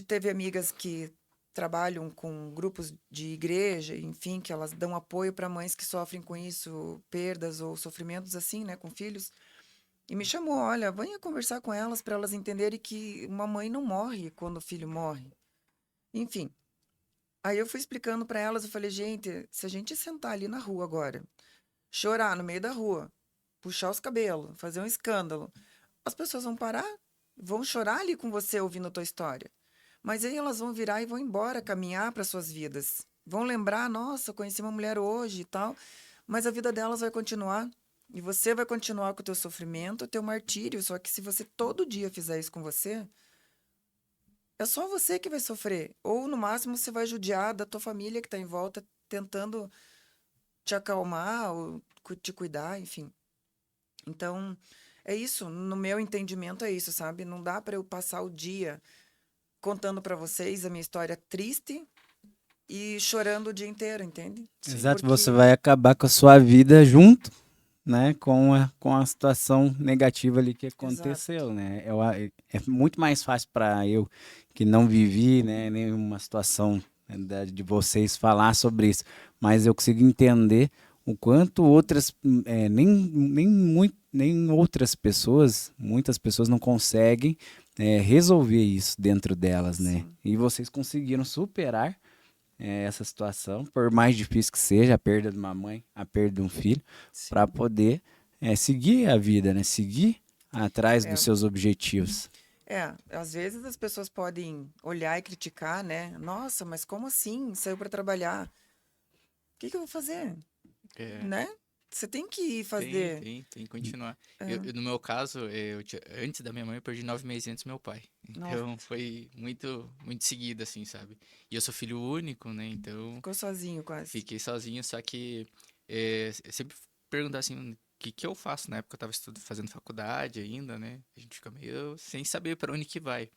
teve amigas que trabalham com grupos de igreja, enfim, que elas dão apoio para mães que sofrem com isso, perdas ou sofrimentos assim, né, com filhos. E me chamou, olha, venha conversar com elas para elas entenderem que uma mãe não morre quando o filho morre. Enfim, aí eu fui explicando para elas, eu falei, gente, se a gente sentar ali na rua agora, chorar no meio da rua, puxar os cabelos, fazer um escândalo, as pessoas vão parar, vão chorar ali com você ouvindo a tua história. Mas aí elas vão virar e vão embora, caminhar para suas vidas. Vão lembrar, nossa, conheci uma mulher hoje e tal, mas a vida delas vai continuar. E você vai continuar com o teu sofrimento, o teu martírio. Só que se você todo dia fizer isso com você, é só você que vai sofrer. Ou, no máximo, você vai judiar da tua família que está em volta, tentando te acalmar ou te cuidar, enfim. Então, é isso. No meu entendimento, é isso, sabe? Não dá para eu passar o dia contando para vocês a minha história triste e chorando o dia inteiro, entende? Exato, Porque você vai acabar com a sua vida junto, né, com a situação negativa ali que aconteceu, Exato. né? É muito mais fácil para eu que não vivi, né, nenhuma situação, né, de vocês falar sobre isso, mas eu consigo entender o quanto outras, nem outras pessoas, muitas pessoas não conseguem resolver isso dentro delas, né? Sim. E vocês conseguiram superar essa situação, por mais difícil que seja, a perda de uma mãe, a perda de um filho, Sim. para poder seguir a vida, né? Seguir atrás dos É. seus objetivos. Às vezes as pessoas podem olhar e criticar, né? Nossa, mas como assim? Saiu para trabalhar. O que eu vou fazer? Né? Você tem que ir fazer. Tem que continuar. É. No meu caso, antes da minha mãe, eu perdi 9 meses antes do meu pai. Então, foi muito, muito seguido, assim, sabe? E eu sou filho único, né? Então, Ficou sozinho quase. fiquei sozinho, só que eu sempre perguntava assim, o que eu faço? Na época eu tava fazendo faculdade ainda, né? A gente fica meio sem saber para onde que vai.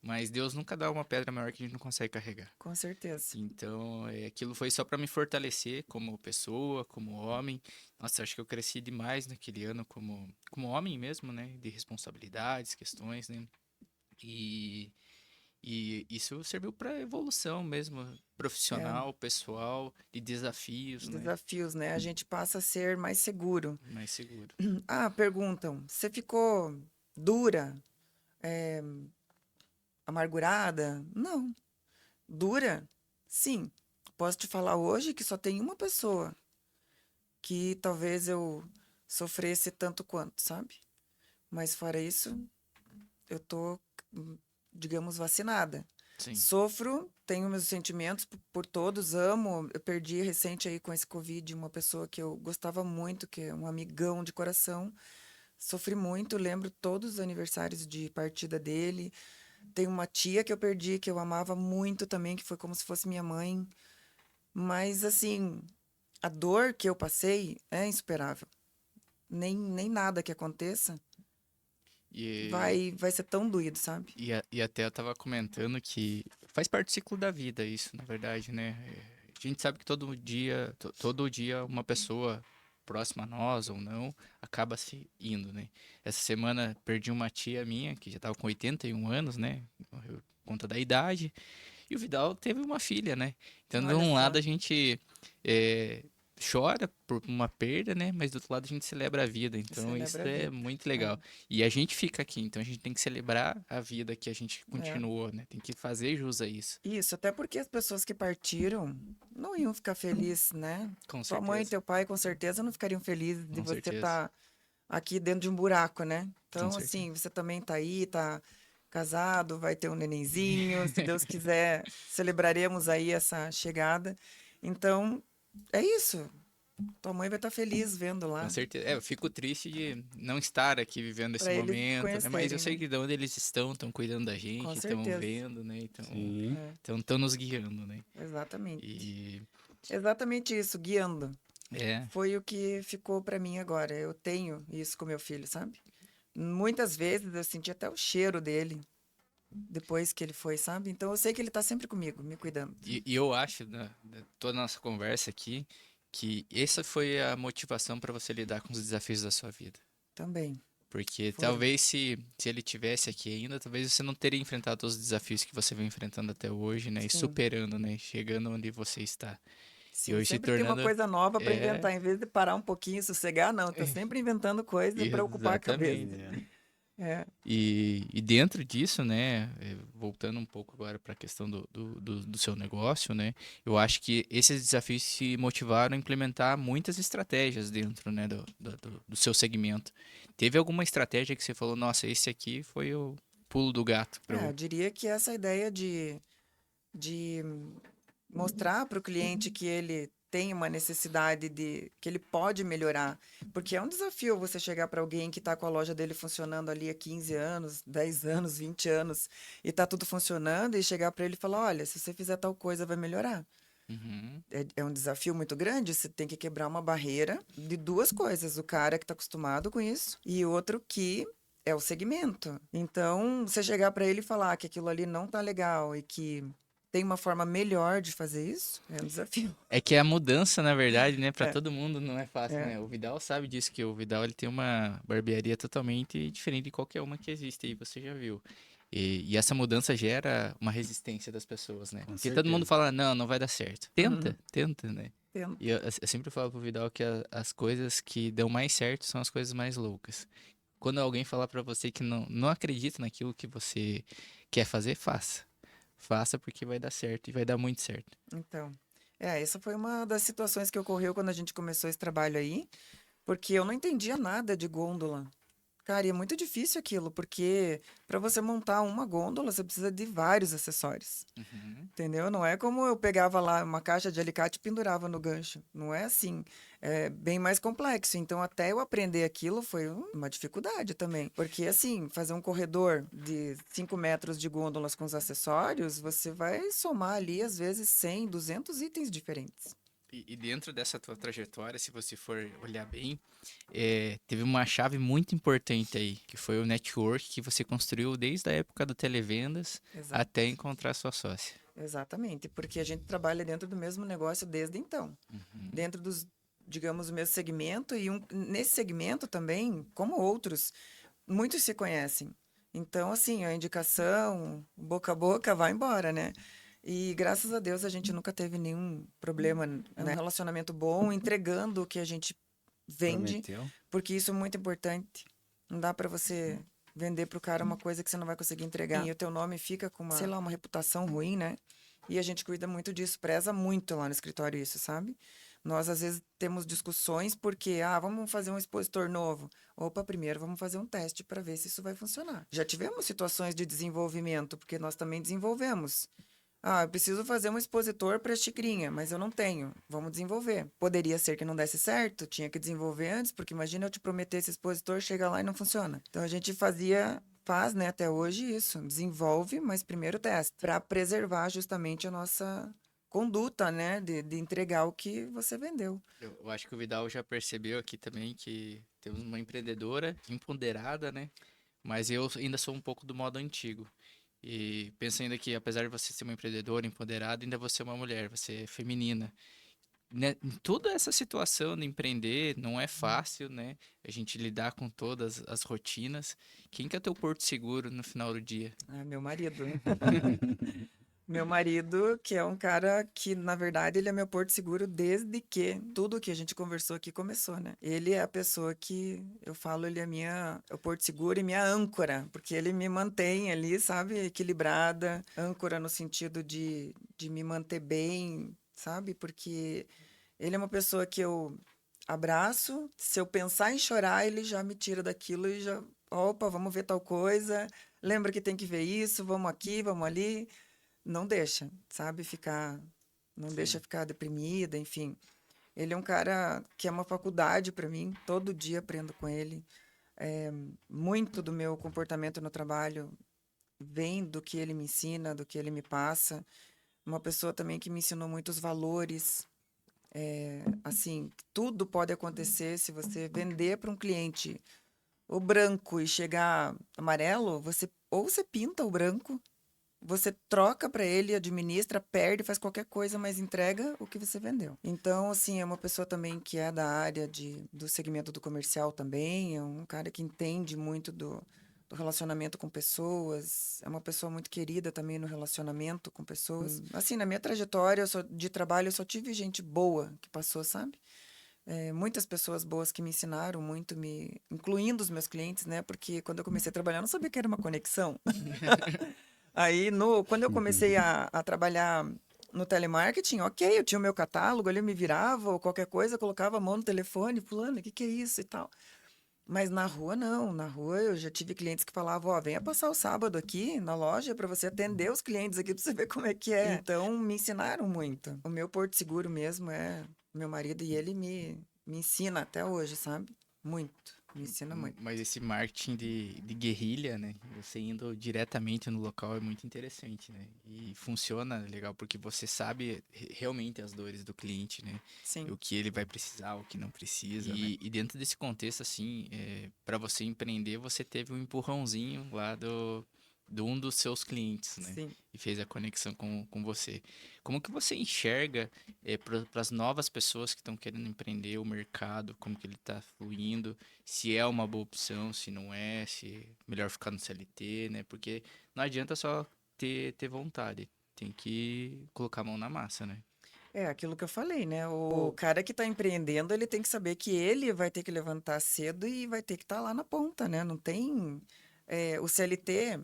Mas Deus nunca dá uma pedra maior que a gente não consegue carregar. Com certeza. Então, aquilo foi só para me fortalecer como pessoa, como homem. Nossa, acho que eu cresci demais naquele ano como homem mesmo, né? De responsabilidades, questões, né? E, e isso serviu para evolução mesmo, É, profissional, pessoal, de desafios, né? desafios, né? A gente passa a ser mais seguro. Mais seguro. Ah, perguntam, você ficou dura, amargurada? Não. Dura? Sim. Posso te falar hoje que só tem uma pessoa que talvez eu sofresse tanto quanto, sabe? Mas fora isso, eu tô, digamos, vacinada. Sim. Sofro, tenho meus sentimentos por todos, amo. Eu perdi recente aí com esse Covid uma pessoa que eu gostava muito, que é um amigão de coração. Sofri muito, lembro todos os aniversários de partida dele. Tem uma tia que eu perdi, que eu amava muito também, que foi como se fosse minha mãe. Mas, assim, a dor que eu passei é insuperável. Nem nada que aconteça E, vai ser tão doído, sabe? e até eu tava comentando que faz parte do ciclo da vida isso, na verdade, né? A gente sabe que todo dia uma pessoa próxima a nós ou não acaba se indo, né? Essa semana perdi uma tia minha que já tava com 81 anos, né? Morreu por conta da idade. E o Vidal teve uma filha, né? Então, de Olha um só. lado a gente é, chora por uma perda, né? Mas do outro lado a gente celebra a vida. Então, isso Celebra a é vida. muito legal. E a gente fica aqui, então a gente tem que celebrar a vida que a gente É. continuou, né? Tem que fazer jus a isso. Isso, até porque as pessoas que partiram não iam ficar felizes, né? Com Tua mãe e certeza. teu pai com certeza não ficariam felizes de Com você certeza. estar aqui dentro de um buraco, né? Com Então, certeza. assim, você também tá aí, tá casado, vai ter um nenenzinho, se Deus quiser, celebraremos aí essa chegada. Então, é isso. Tua mãe vai estar feliz vendo Com lá, certeza. Eu fico triste de não estar aqui vivendo esse para eles momento, né? Mas eu conhecerem, sei né? que de onde eles estão cuidando da Com gente, estão certeza. vendo, né? Sim. Estão nos guiando, né? Exatamente. E Exatamente isso, guiando. é, Foi o que ficou para mim agora. Eu tenho isso com meu filho, sabe? Muitas vezes eu senti até o cheiro dele depois que ele foi, sabe? Então eu sei que ele tá sempre comigo, me cuidando. e eu acho, toda a nossa conversa aqui, que essa foi a motivação para você lidar com os desafios da sua vida. Também. Porque Foram. talvez se ele tivesse aqui ainda, talvez você não teria enfrentado todos os desafios que você vem enfrentando até hoje, né? E Sim. superando, né? Chegando onde você está. E Sim, hoje se sempre tem uma tornando. coisa nova para É, inventar. Em vez de parar um pouquinho e sossegar, não, tá sempre inventando coisa para ocupar a cabeça. exatamente. E dentro disso, né, voltando um pouco agora para a questão do seu negócio, né, eu acho que esses desafios se motivaram a implementar muitas estratégias dentro, né, do seu segmento. Teve alguma estratégia que você falou, nossa, esse aqui foi o pulo do gato para Eu diria que essa ideia de mostrar para o cliente que ele tem uma necessidade que ele pode melhorar. Porque é um desafio você chegar para alguém que está com a loja dele funcionando ali há 15 anos, 10 anos, 20 anos, e está tudo funcionando, e chegar para ele e falar: olha, se você fizer tal coisa, vai melhorar. Uhum. É um desafio muito grande, você tem que quebrar uma barreira de duas coisas: o cara que está acostumado com isso e outro que é o segmento. Então, você chegar para ele e falar que aquilo ali não tá legal e que tem uma forma melhor de fazer isso, é um desafio. É que a mudança, na verdade, né, para É, todo mundo não é fácil, é, né? O Vidal sabe disso, que o Vidal ele tem uma barbearia totalmente diferente de qualquer uma que existe aí, você já viu. E essa mudança gera uma resistência das pessoas, né? Com Porque todo mundo certeza. fala, não, não vai dar certo. Tenta, tenta, né? tento. E eu sempre falo pro Vidal que as coisas que dão mais certo são as coisas mais loucas. Quando alguém falar pra você que não acredita naquilo que você quer fazer, faça. Faça porque vai dar certo e vai dar muito certo. Então, essa foi uma das situações que ocorreu quando a gente começou esse trabalho aí, porque eu não entendia nada de gôndola. Cara, e é muito difícil aquilo, porque para você montar uma gôndola, você precisa de vários acessórios. Uhum. Entendeu? Não é como eu pegava lá uma caixa de alicate e pendurava no gancho. Não é assim. É bem mais complexo. Então, até eu aprender aquilo foi uma dificuldade também. Porque, assim, fazer um corredor de 5 metros de gôndolas com os acessórios, você vai somar ali, às vezes, 100, 200 itens diferentes. E dentro dessa tua trajetória, se você for olhar bem, teve uma chave muito importante aí, que foi o network que você construiu desde a época do Televendas Exato. até encontrar sua sócia. Exatamente. Porque a gente trabalha dentro do mesmo negócio desde então. Dentro dos, digamos, o mesmo segmento. E nesse segmento também, como outros, muitos se conhecem. Então, assim, a indicação, boca a boca, vai embora, né? E graças a Deus a gente nunca teve nenhum problema, né? Um relacionamento bom, entregando o que a gente vende, Prometeu. porque isso é muito importante. Não dá para você vender pro cara uma coisa que você não vai conseguir entregar. E o teu nome fica com uma, sei lá, uma reputação ruim, né? E a gente cuida muito disso, preza muito lá no escritório isso, sabe? Nós, às vezes, temos discussões porque, vamos fazer um expositor novo. Opa, primeiro vamos fazer um teste para ver se isso vai funcionar. Já tivemos situações de desenvolvimento, porque nós também desenvolvemos. Eu preciso fazer um expositor para xicrinha, mas eu não tenho. Vamos desenvolver. Poderia ser que não desse certo, tinha que desenvolver antes, porque imagina eu te prometer esse expositor, chega lá e não funciona. Então a gente faz, né, até hoje isso. Desenvolve, mas primeiro testa, para preservar justamente a nossa conduta, né, de entregar o que você vendeu. Eu acho que o Vidal já percebeu aqui também que temos uma empreendedora empoderada, né? Mas eu ainda sou um pouco do modo antigo. E penso ainda que, apesar de você ser uma empreendedora empoderada, ainda você é uma mulher, você é feminina. Né, em toda essa situação de empreender não é fácil, né? A gente lidar com todas as rotinas. Quem que é teu porto seguro no final do dia? Meu marido. Meu marido, que é um cara que, na verdade, ele é meu porto seguro desde que tudo que a gente conversou aqui começou, né? Ele é a pessoa que eu falo, ele é o porto seguro e minha âncora, porque ele me mantém ali, sabe, equilibrada, âncora no sentido de me manter bem, sabe? Porque ele é uma pessoa que eu abraço, se eu pensar em chorar, ele já me tira daquilo e já, opa, vamos ver tal coisa, lembra que tem que ver isso, vamos aqui, vamos ali, não deixa, sabe, não deixa Sim. ficar deprimida, enfim. Ele é um cara que é uma faculdade para mim, todo dia aprendo com ele. Muito do meu comportamento no trabalho vem do que ele me ensina, do que ele me passa. Uma pessoa também que me ensinou muitos valores. Assim, tudo pode acontecer se você vender para um cliente o branco e chegar amarelo, você pinta o branco. Você troca para ele, administra, perde, faz qualquer coisa, mas entrega o que você vendeu. Então, assim, é uma pessoa também que é da área do segmento do comercial também, é um cara que entende muito do relacionamento com pessoas, é uma pessoa muito querida também no relacionamento com pessoas. Assim, na minha trajetória de trabalho, eu só tive gente boa que passou, sabe? muitas pessoas boas que me ensinaram muito, incluindo os meus clientes, né? Porque quando eu comecei a trabalhar, eu não sabia que era uma conexão. Aí, quando eu comecei a trabalhar no telemarketing, ok, eu tinha o meu catálogo, ali eu me virava, ou qualquer coisa, eu colocava a mão no telefone, fulano, o que é isso e tal. Mas na rua, não. Na rua, eu já tive clientes que falavam, ó, venha passar o sábado aqui na loja para você atender os clientes aqui, para você ver como é que é. Então, me ensinaram muito. O meu porto seguro mesmo é meu marido e ele me ensina até hoje, sabe? Muito. Me ensina muito. Mas esse marketing de guerrilha, né? Você indo diretamente no local é muito interessante, né? E funciona legal porque você sabe realmente as dores do cliente, né? Sim. O que ele vai precisar, o que não precisa. E dentro desse contexto, assim, para você empreender, você teve um empurrãozinho lá de um dos seus clientes, né? Sim. E fez a conexão com você. Como que você enxerga para as novas pessoas que estão querendo empreender o mercado, como que ele está fluindo, se é uma boa opção, se não é, se é melhor ficar no CLT, né? Porque não adianta só ter vontade, tem que colocar a mão na massa, né? É aquilo que eu falei, né? O cara que está empreendendo, ele tem que saber que ele vai ter que levantar cedo e vai ter que estar lá na ponta, né? Não tem... o CLT...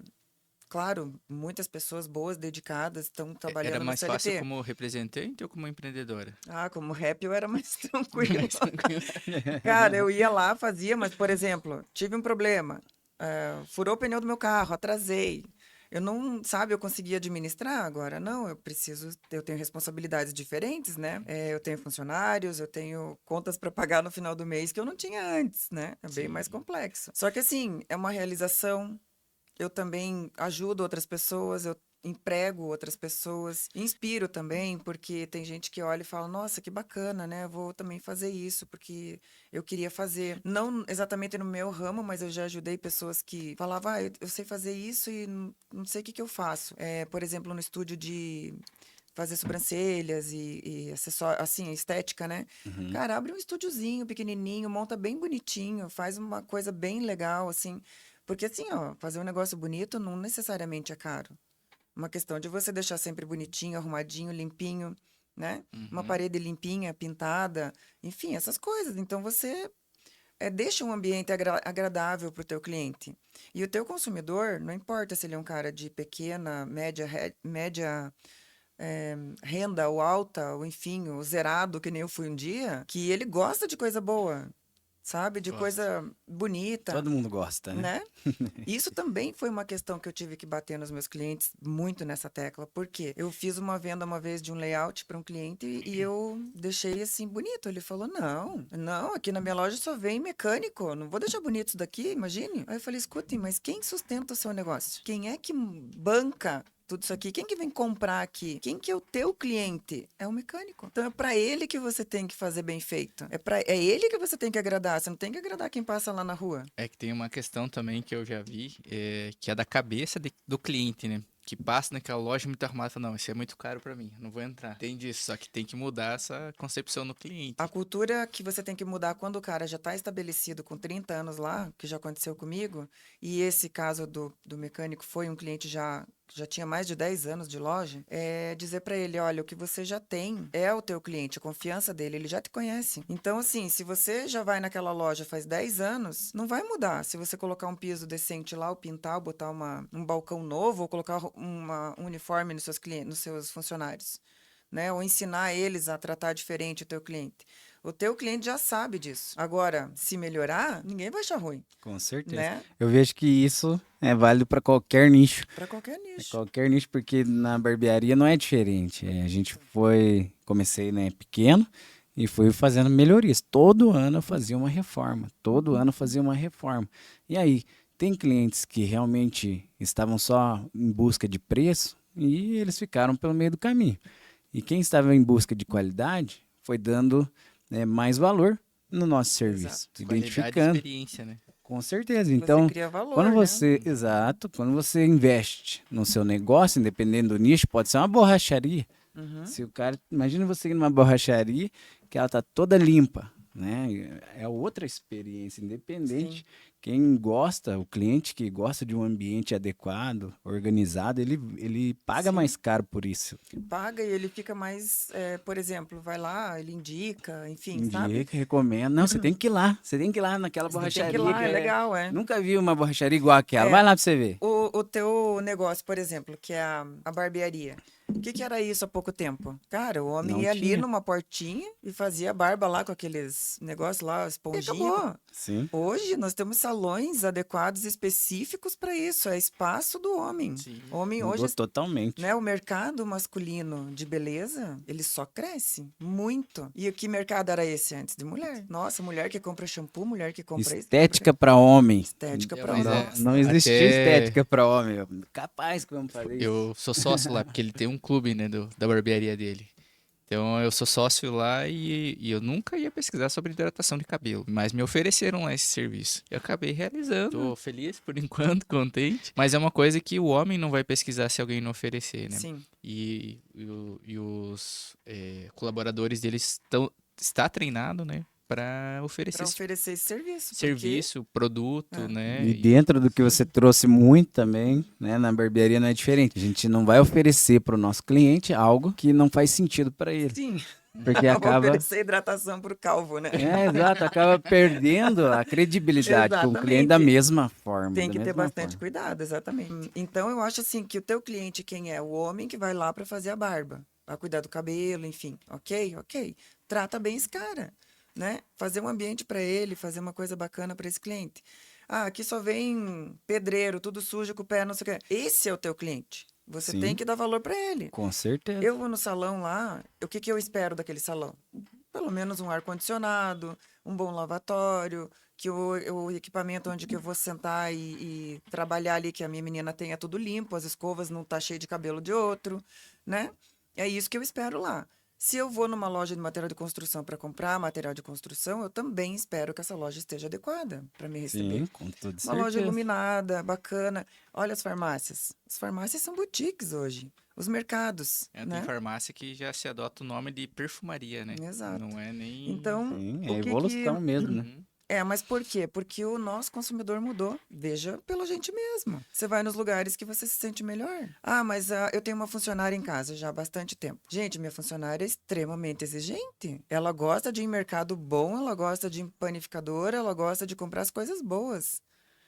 Claro, muitas pessoas boas, dedicadas, estão Era trabalhando no mais fácil CLT. como representante ou como empreendedora? Ah, como rap eu era mais tranquilo. Mais tranquilo. Cara, eu ia lá, fazia, mas, por exemplo, tive um problema. Furou o pneu do meu carro, atrasei. Eu não, sabe, eu consegui administrar agora. Não, eu tenho responsabilidades diferentes, né? Eu tenho funcionários, eu tenho contas para pagar no final do mês que eu não tinha antes, né? É bem Sim. mais complexo. Só que, assim, é uma realização. Eu também ajudo outras pessoas, eu emprego outras pessoas, inspiro também, porque tem gente que olha e fala, nossa, que bacana, né? Eu vou também fazer isso, porque eu queria fazer. Não exatamente no meu ramo, mas eu já ajudei pessoas que falavam, eu sei fazer isso e não sei o que que eu faço. Por exemplo, no estúdio de fazer sobrancelhas e acessório, assim, estética, né? Uhum. Cara, abre um estúdiozinho pequenininho, monta bem bonitinho, faz uma coisa bem legal, assim. Porque assim, ó, fazer um negócio bonito não necessariamente é caro. Uma questão de você deixar sempre bonitinho, arrumadinho, limpinho, né? Uma parede limpinha, pintada, enfim, essas coisas. Então você deixa um ambiente agradável para o teu cliente. E o teu consumidor, não importa se ele é um cara de pequena, média renda ou alta, ou enfim, o zerado, que nem eu fui um dia, que ele gosta de coisa boa, sabe? De Gosto. coisa bonita. Todo mundo gosta, né? Isso também foi uma questão que eu tive que bater nos meus clientes muito nessa tecla. Por quê? Eu fiz uma venda uma vez de um layout para um cliente e eu deixei assim bonito. Ele falou: não, aqui na minha loja só vem mecânico, não vou deixar bonito isso daqui, imagine. Aí eu falei: escutem, mas quem sustenta o seu negócio? Quem é que banca tudo isso aqui? Quem que vem comprar aqui? Quem que é o teu cliente? É o mecânico. Então é para ele que você tem que fazer bem feito. É ele que você tem que agradar. Você não tem que agradar quem passa lá na rua. É que tem uma questão também que eu já vi, que é da cabeça do cliente, né? Que passa naquela loja muito arrumada e fala, não, isso é muito caro pra mim, não vou entrar. Tem disso, só que tem que mudar essa concepção no cliente. A cultura que você tem que mudar quando o cara já está estabelecido com 30 anos lá, que já aconteceu comigo, e esse caso do mecânico foi um cliente que já tinha mais de 10 anos de loja, é dizer para ele, olha, o que você já tem é o teu cliente, a confiança dele, ele já te conhece. Então, assim, se você já vai naquela loja faz 10 anos, não vai mudar. Se você colocar um piso decente lá, ou pintar, ou botar um balcão novo, ou colocar um uniforme nos seus clientes, nos seus funcionários. Né? Ou ensinar eles a tratar diferente o teu cliente. O teu cliente já sabe disso. Agora, se melhorar, ninguém vai achar ruim. Com certeza. Né? Eu vejo que isso é válido para qualquer nicho. Para qualquer nicho. Qualquer nicho, porque na barbearia não é diferente. A gente comecei, né, pequeno e fui fazendo melhorias. Todo ano eu fazia uma reforma. Todo ano eu fazia uma reforma. E aí, tem clientes que realmente estavam só em busca de preço e eles ficaram pelo meio do caminho. E quem estava em busca de qualidade foi dando mais valor no nosso serviço. Exato. Identificando. Qualidade e experiência, né? Com certeza. Então, você cria valor, quando né? você, exato, quando você investe no seu negócio, independente do nicho, pode ser uma borracharia. Se o cara, imagina você ir numa borracharia que ela tá toda limpa, né? É outra experiência, independente Sim. Quem gosta, o cliente que gosta de um ambiente adequado, organizado, ele paga Sim. mais caro por isso. Paga e ele fica mais, por exemplo, vai lá, ele indica, enfim, sabe? Indica, recomenda. Não, você tem que ir lá. Você tem que ir lá naquela Você tem que ir borracharia lá, é legal, é. Nunca vi uma borracharia igual aquela. É. Vai lá pra você ver. O teu negócio, por exemplo, que é a barbearia. O que era isso há pouco tempo? Cara, o homem Não ia ali tinha. numa portinha e fazia barba lá com aqueles negócios lá, esponjinha. E acabou. Sim. Hoje nós temos salões adequados específicos para isso. É espaço do homem. Sim. O homem Mudou hoje, totalmente. né, o mercado masculino de beleza, ele só cresce muito. E que mercado era esse antes? De mulher. Nossa, mulher que compra shampoo, mulher que compra isso. Estética para homem. Estética para Mas homem. Não existia Até- estética para homem. Capaz que vamos fazer isso. Eu sou sócio lá, porque ele tem um clube, né, da barbearia dele. Então eu sou sócio lá e eu nunca ia pesquisar sobre hidratação de cabelo, mas me ofereceram lá esse serviço. Eu acabei realizando. Tô feliz por enquanto, contente. Mas é uma coisa que o homem não vai pesquisar se alguém não oferecer, né? Sim. E os colaboradores deles está treinado, né? Para oferecer Para oferecer esse serviço. serviço, produto, né? E dentro do que você trouxe muito também, né, na barbearia não é diferente. A gente não vai oferecer para o nosso cliente algo que não faz sentido para ele. Sim. Porque Vou acaba... oferecer hidratação para o calvo, né? Exato, acaba perdendo a credibilidade com o cliente da mesma forma. Tem que ter bastante cuidado, exatamente. Então eu acho assim que o teu cliente, quem é? O homem que vai lá para fazer a barba, para cuidar do cabelo, enfim. Ok? Trata bem esse cara. Né? Fazer um ambiente para ele, fazer uma coisa bacana para esse cliente. Ah, aqui só vem pedreiro, tudo sujo com o pé, não sei o que. Esse é o teu cliente. Você Sim. tem que dar valor para ele. Com certeza. Eu vou no salão lá, o que eu espero daquele salão? Pelo menos um ar-condicionado, um bom lavatório, que o equipamento onde que eu vou sentar e trabalhar ali, que a minha menina tenha tudo limpo, as escovas não tá cheio de cabelo de outro, né? É isso que eu espero lá. Se eu vou numa loja de material de construção para comprar material de construção, eu também espero que essa loja esteja adequada para me receber. Sim, com toda certeza. Uma loja iluminada, bacana. Olha as farmácias. As farmácias são boutiques hoje. Os mercados, né? Tem farmácia que já se adota o nome de perfumaria, né? Exato. Não é nem... Então, Sim, é evolução mesmo, né? mas por quê? Porque o nosso consumidor mudou. Veja pela gente mesmo. Você vai nos lugares que você se sente melhor. Ah, mas eu tenho uma funcionária em casa já há bastante tempo. Gente, minha funcionária é extremamente exigente. Ela gosta de ir em mercado bom, ela gosta de ir em panificadora, ela gosta de comprar as coisas boas.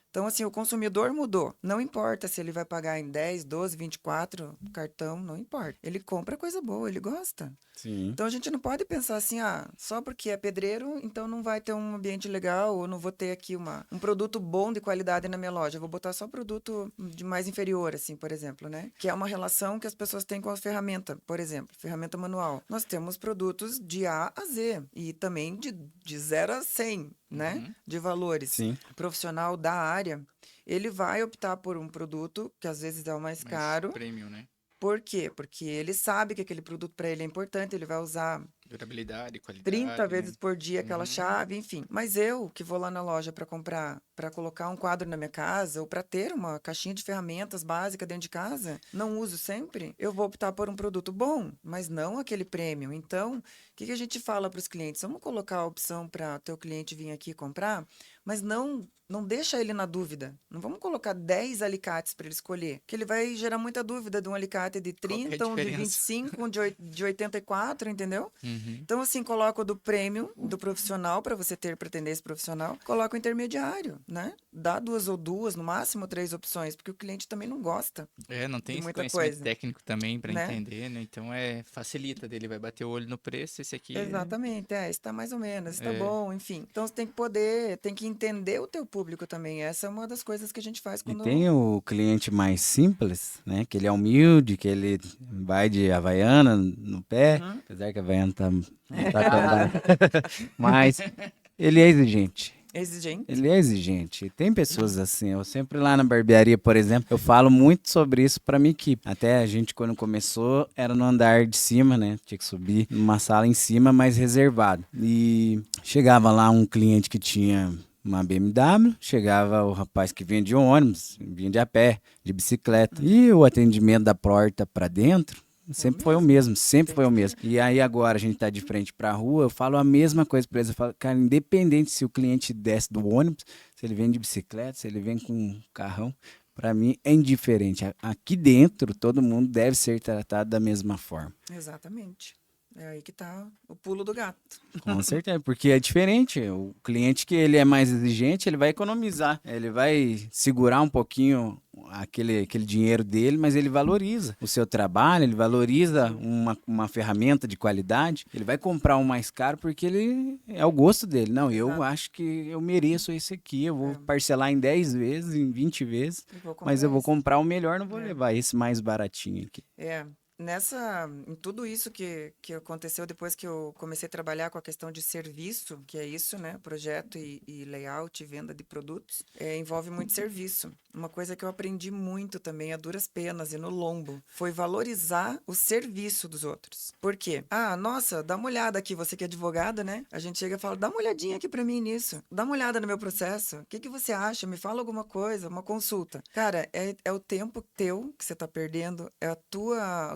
Então, assim, o consumidor mudou. Não importa se ele vai pagar em 10, 12, 24 cartão, não importa. Ele compra coisa boa, ele gosta. Sim. Então, a gente não pode pensar assim, só porque é pedreiro, então não vai ter um ambiente legal, ou não vou ter aqui um produto bom de qualidade na minha loja. Eu vou botar só produto de mais inferior, assim, por exemplo, né? Que é uma relação que as pessoas têm com a ferramenta, por exemplo, ferramenta manual. Nós temos produtos de A a Z e também de 0 a 100, né? De valores. Sim. O profissional da área, ele vai optar por um produto que às vezes é o mais caro. Premium, né? Por quê? Porque ele sabe que aquele produto para ele é importante, ele vai usar durabilidade, qualidade, 30 vezes por dia aquela Uhum. chave, enfim. Mas eu que vou lá na loja para comprar, para colocar um quadro na minha casa ou para ter uma caixinha de ferramentas básica dentro de casa, não uso sempre, eu vou optar por um produto bom, mas não aquele premium. Então, o que a gente fala para os clientes? Vamos colocar a opção para teu cliente vir aqui comprar, mas não deixa ele na dúvida. Não vamos colocar 10 alicates para ele escolher, que ele vai gerar muita dúvida de um alicate de 30, um de 25, um de 84, entendeu? Uhum. Então, assim, coloca o do premium, do profissional, para você ter para atender esse profissional. Coloca o intermediário, né? Dá duas, no máximo 3 opções, porque o cliente também não gosta. Não tem esse muita conhecimento coisa. técnico também para Né? entender, né? Então, facilita dele, vai bater o olho no preço, esse aqui... Exatamente, esse tá mais ou menos, esse tá bom, enfim. Então, você tem que entender o teu público também. Essa é uma das coisas que a gente faz quando... E tem o cliente mais simples, né? Que ele é humilde, que ele vai de Havaiana no pé, apesar que a Havaiana tá mas ele é exigente. Exigente. Ele é exigente. Tem pessoas assim. Eu sempre lá na barbearia, por exemplo, eu falo muito sobre isso para minha equipe. Até a gente, quando começou, era no andar de cima, né? Tinha que subir numa sala em cima, mais reservado. E chegava lá um cliente que tinha uma BMW, chegava o rapaz que vinha de ônibus, vinha de a pé, de bicicleta. E o atendimento da porta para dentro Sempre foi o mesmo, sempre foi o mesmo. E aí agora a gente tá de frente pra rua, eu falo a mesma coisa pra eles. Eu falo, cara, independente se o cliente desce do ônibus, se ele vem de bicicleta, se ele vem com um carrão, pra mim é indiferente. Aqui dentro, todo mundo deve ser tratado da mesma forma. Exatamente. É aí que tá o pulo do gato. Com certeza, porque é diferente. O cliente que ele é mais exigente, ele vai economizar, ele vai segurar um pouquinho aquele dinheiro dele, mas ele valoriza o seu trabalho, ele valoriza uma ferramenta de qualidade, ele vai comprar um mais caro porque ele é o gosto dele. Não, eu acho que eu mereço esse aqui, eu vou parcelar em 10 vezes, em 20 vezes, mas eu vou comprar o melhor, não vou levar esse mais baratinho aqui. Em tudo isso que aconteceu depois que eu comecei a trabalhar com a questão de serviço, que é isso, né? Projeto e layout, venda de produtos, envolve muito serviço. Uma coisa que eu aprendi muito também, a duras penas e no lombo, foi valorizar o serviço dos outros. Por quê? Nossa, dá uma olhada aqui, você que é advogada, né? A gente chega e fala, dá uma olhadinha aqui pra mim nisso. Dá uma olhada no meu processo. O que você acha? Me fala alguma coisa, uma consulta. Cara, é o tempo teu que você tá perdendo, é o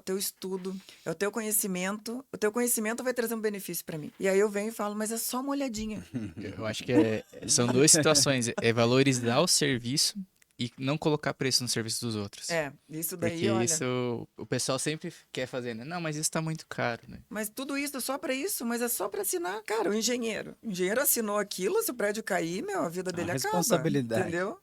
teu estudo, é o teu conhecimento. O teu conhecimento vai trazer um benefício para mim. E aí eu venho e falo, mas é só uma olhadinha. Eu acho que são duas situações. É valorizar o serviço e não colocar preço no serviço dos outros. Isso daí, porque olha... isso o pessoal sempre quer fazer, né? Não, mas isso tá muito caro, né? Mas tudo isso só para isso, mas é só para assinar. Cara, o engenheiro assinou aquilo, se o prédio cair, a vida dele acaba. Responsabilidade. Entendeu?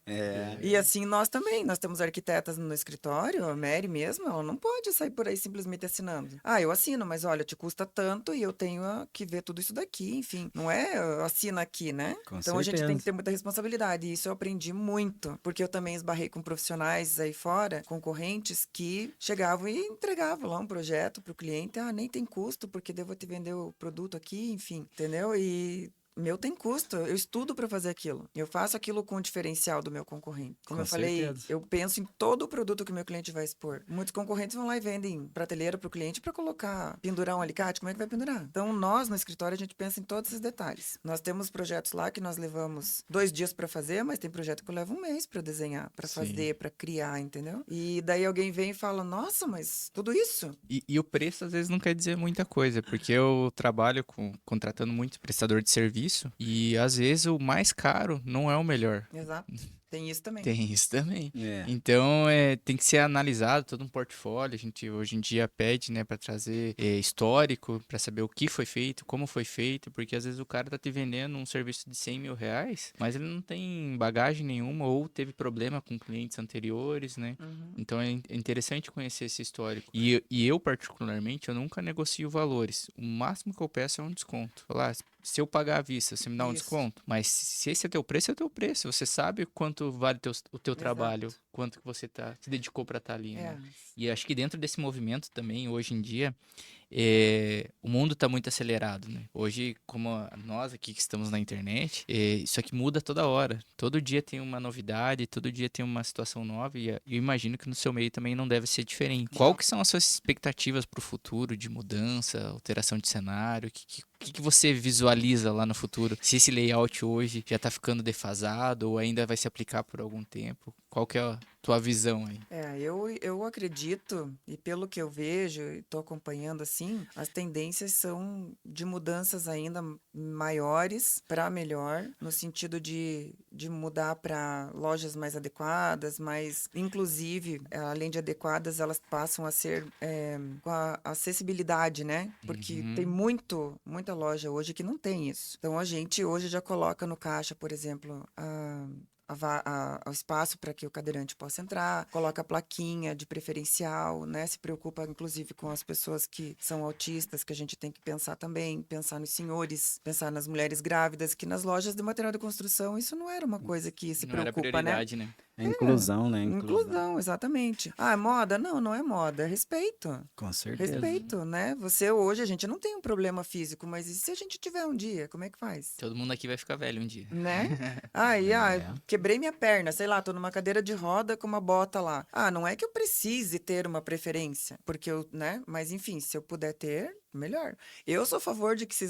E assim nós também, nós temos arquitetas no escritório, a Mary mesmo, ela não pode sair por aí simplesmente assinando. Eu assino, mas olha, te custa tanto e eu tenho que ver tudo isso daqui, enfim. Não é assina aqui, né? Com então certeza. A gente tem que ter muita responsabilidade. E isso eu aprendi muito, porque eu também esbarrei com profissionais aí fora, concorrentes, que chegavam e entregavam lá um projeto para o cliente. Nem tem custo, porque devo te vender o produto aqui, enfim, entendeu? E meu tem custo, eu estudo para fazer aquilo. Eu faço aquilo com o diferencial do meu concorrente. Como eu falei, eu penso em todo o produto que o meu cliente vai expor. Muitos concorrentes vão lá e vendem prateleira para o cliente para colocar, pendurar um alicate, como é que vai pendurar? Então, nós no escritório, a gente pensa em todos esses detalhes. Nós temos projetos lá que nós levamos 2 dias para fazer, mas tem projeto que eu levo 1 mês para desenhar, para fazer, para criar, entendeu? E daí alguém vem e fala, nossa, mas tudo isso? E o preço, às vezes, não quer dizer muita coisa, porque eu trabalho contratando muito prestador de serviço, e às vezes o mais caro não é o melhor. Exato. Tem isso também. Tem isso também. Então, tem que ser analisado todo um portfólio. A gente hoje em dia pede, né, para trazer histórico, para saber o que foi feito, como foi feito, porque às vezes o cara tá te vendendo um serviço de 100 mil reais, mas ele não tem bagagem nenhuma ou teve problema com clientes anteriores, né? Então é interessante conhecer esse histórico. E eu, particularmente, eu nunca negocio valores. O máximo que eu peço é um desconto. Falar, se eu pagar à vista, você me dá um desconto? Mas se esse é teu preço, é teu preço. Você sabe quanto vale o teu trabalho, quanto que você se dedicou para estar ali, né? E acho que dentro desse movimento também, hoje em dia, o mundo está muito acelerado, né? Hoje, como nós aqui que estamos na internet, isso aqui muda toda hora. Todo dia tem uma novidade, todo dia tem uma situação nova, e eu imagino que no seu meio também não deve ser diferente. Qual que são as suas expectativas para o futuro de mudança, alteração de cenário? O que você visualiza lá no futuro? Se esse layout hoje já está ficando defasado ou ainda vai se aplicar por algum tempo? Qual que é a tua visão aí? Eu acredito, e pelo que eu vejo e estou acompanhando assim, as tendências são de mudanças ainda maiores para melhor, no sentido de mudar para lojas mais adequadas, mas inclusive, além de adequadas, elas passam a ser com a acessibilidade, né? Porque tem muita loja hoje que não tem isso. Então a gente hoje já coloca no caixa, por exemplo, o espaço para que o cadeirante possa entrar, coloca a plaquinha de preferencial, né? Se preocupa, inclusive, com as pessoas que são autistas, que a gente tem que pensar também, pensar nos senhores, pensar nas mulheres grávidas, que nas lojas de material de construção isso não era uma coisa que se preocupa, não era prioridade, né? É inclusão, né? Inclusão, exatamente. É moda? Não é moda, é respeito. Com certeza. Respeito, né? Você hoje, a gente não tem um problema físico, mas e se a gente tiver um dia, como é que faz? Todo mundo aqui vai ficar velho um dia. Né? Quebrei minha perna, sei lá, tô numa cadeira de roda com uma bota lá. Não é que eu precise ter uma preferência, porque né? Mas enfim, se eu puder ter, melhor. Eu sou a favor de que se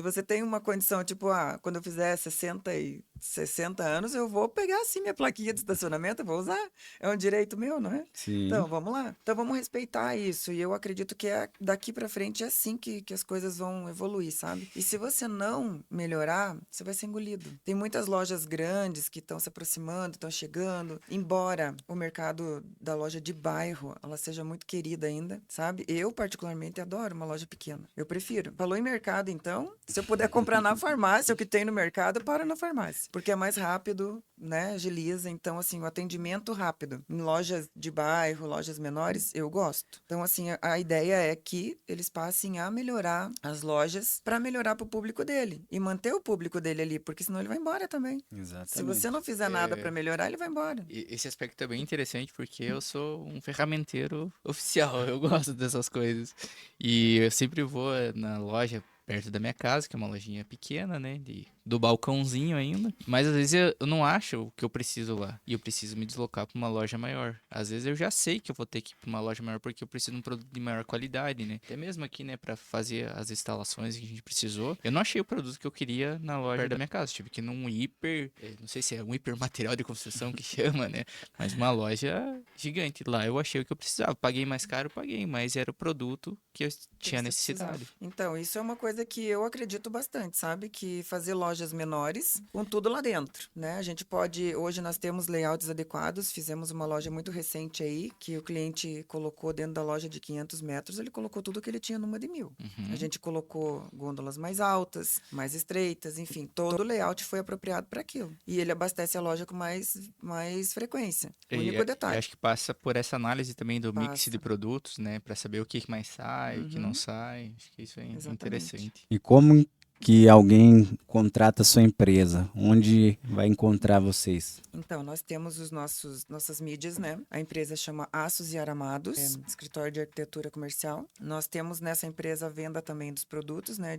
você tem uma condição, tipo, quando eu fizer 60 anos, eu vou pegar assim minha plaquinha de estacionamento, eu vou usar. É um direito meu, não é? Sim. Então, vamos lá. Então, vamos respeitar isso. E eu acredito que daqui para frente é assim que as coisas vão evoluir, sabe? E se você não melhorar, você vai ser engolido. Tem muitas lojas grandes que estão se aproximando, estão chegando. Embora o mercado da loja de bairro, ela seja muito querida ainda, sabe? Eu, particularmente, adoro uma loja pequena. Eu prefiro. Falou em mercado, então, se eu puder comprar na farmácia o que tem no mercado, eu paro na farmácia. Porque é mais rápido, né? Agiliza. Então, assim, o atendimento rápido. Em lojas de bairro, lojas menores, eu gosto. Então, assim, a ideia é que eles passem a melhorar as lojas para melhorar para o público dele. E manter o público dele ali, porque senão ele vai embora também. Exatamente. Se você não fizer nada para melhorar, ele vai embora. Esse aspecto é bem interessante porque eu sou um ferramenteiro oficial, eu gosto dessas coisas. E eu sempre vou na loja perto da minha casa, que é uma lojinha pequena, né, do balcãozinho ainda. Mas às vezes eu não acho o que eu preciso lá e eu preciso me deslocar para uma loja maior. Às vezes eu já sei que eu vou ter que ir para uma loja maior porque eu preciso de um produto de maior qualidade, né? Até mesmo aqui, né, para fazer as instalações que a gente precisou, eu não achei o produto que eu queria na loja perto da minha casa. Tive que ir num hiper, não sei se é um hiper material de construção que chama, né? Mas uma loja gigante. Lá eu achei o que eu precisava. Paguei mais caro, paguei, mas era o produto que eu tinha necessidade. Então, isso é uma coisa que eu acredito bastante, sabe? Que fazer lojas menores com tudo lá dentro, né? A gente pode, hoje nós temos layouts adequados, fizemos uma loja muito recente aí, que o cliente colocou dentro da loja de 500 metros, ele colocou tudo que ele tinha numa de 1.000. A gente colocou gôndolas mais altas, mais estreitas, enfim, todo o layout foi apropriado para aquilo. E ele abastece a loja com mais frequência. O único detalhe. Eu acho que passa por essa análise também do mix de produtos, né? Para saber o que mais sai, o que não sai. Acho que isso é interessante. E como que alguém contrata a sua empresa? Onde vai encontrar vocês? Então, nós temos nossas mídias, né? A empresa chama Aços e Aramados, escritório de arquitetura comercial. Nós temos nessa empresa a venda também dos produtos, né?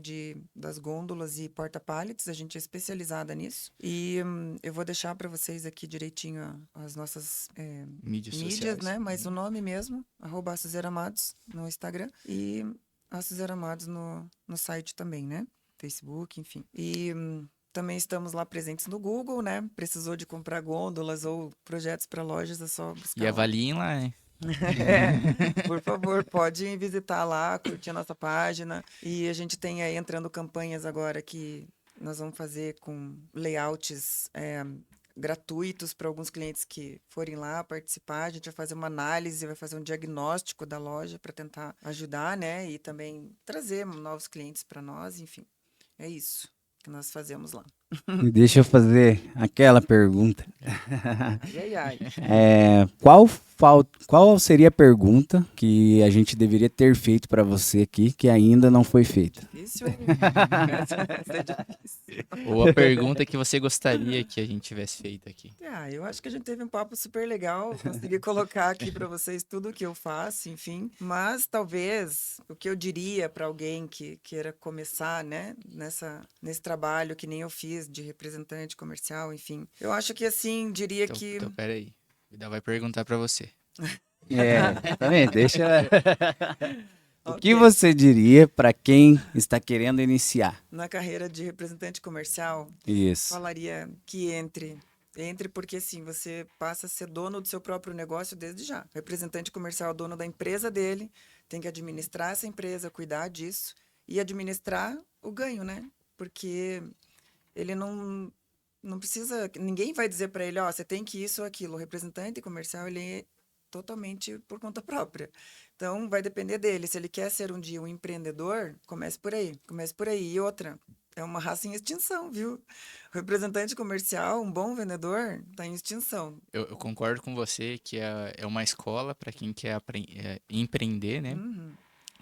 Das gôndolas e porta-pallets, a gente é especializada nisso. E eu vou deixar para vocês aqui direitinho as nossas mídias, né? Mas o nome mesmo, @Aços e Aramados no Instagram e Aços e Aramados no site também, né? Facebook, enfim. E também estamos lá presentes no Google, né? Precisou de comprar gôndolas ou projetos para lojas, é só buscar. E avaliem lá, hein? Por favor, pode visitar lá, curtir a nossa página. E a gente tem aí entrando campanhas agora que nós vamos fazer com layouts gratuitos para alguns clientes que forem lá participar. A gente vai fazer uma análise, vai fazer um diagnóstico da loja para tentar ajudar, né? E também trazer novos clientes para nós, enfim. É isso que nós fazemos lá. E deixa eu fazer aquela pergunta. Ai, ai. Qual seria a pergunta que a gente deveria ter feito para você aqui que ainda não foi feita? Difícil, hein? Essa é difícil. Ou a pergunta que você gostaria que a gente tivesse feito aqui? Eu acho que a gente teve um papo super legal. Consegui colocar aqui para vocês tudo o que eu faço, enfim. Mas talvez o que eu diria para alguém que queira começar, né, nesse trabalho que nem eu fiz de representante comercial, enfim. Eu acho que assim, diria que. Então, peraí. Vida vai perguntar para você. Também, deixa. O que você diria para quem está querendo iniciar? Na carreira de representante comercial, Isso. falaria que entre porque assim, você passa a ser dono do seu próprio negócio desde já. O representante comercial é dono da empresa dele, tem que administrar essa empresa, cuidar disso e administrar o ganho, né? Porque ele não precisa, ninguém vai dizer para ele, você tem que isso ou aquilo. O representante comercial, ele é totalmente por conta própria. Então, vai depender dele. Se ele quer ser um dia um empreendedor, comece por aí. E outra, é uma raça em extinção, viu? O representante comercial, um bom vendedor, está em extinção. Eu concordo com você que é uma escola para quem quer empreender, né? Uhum.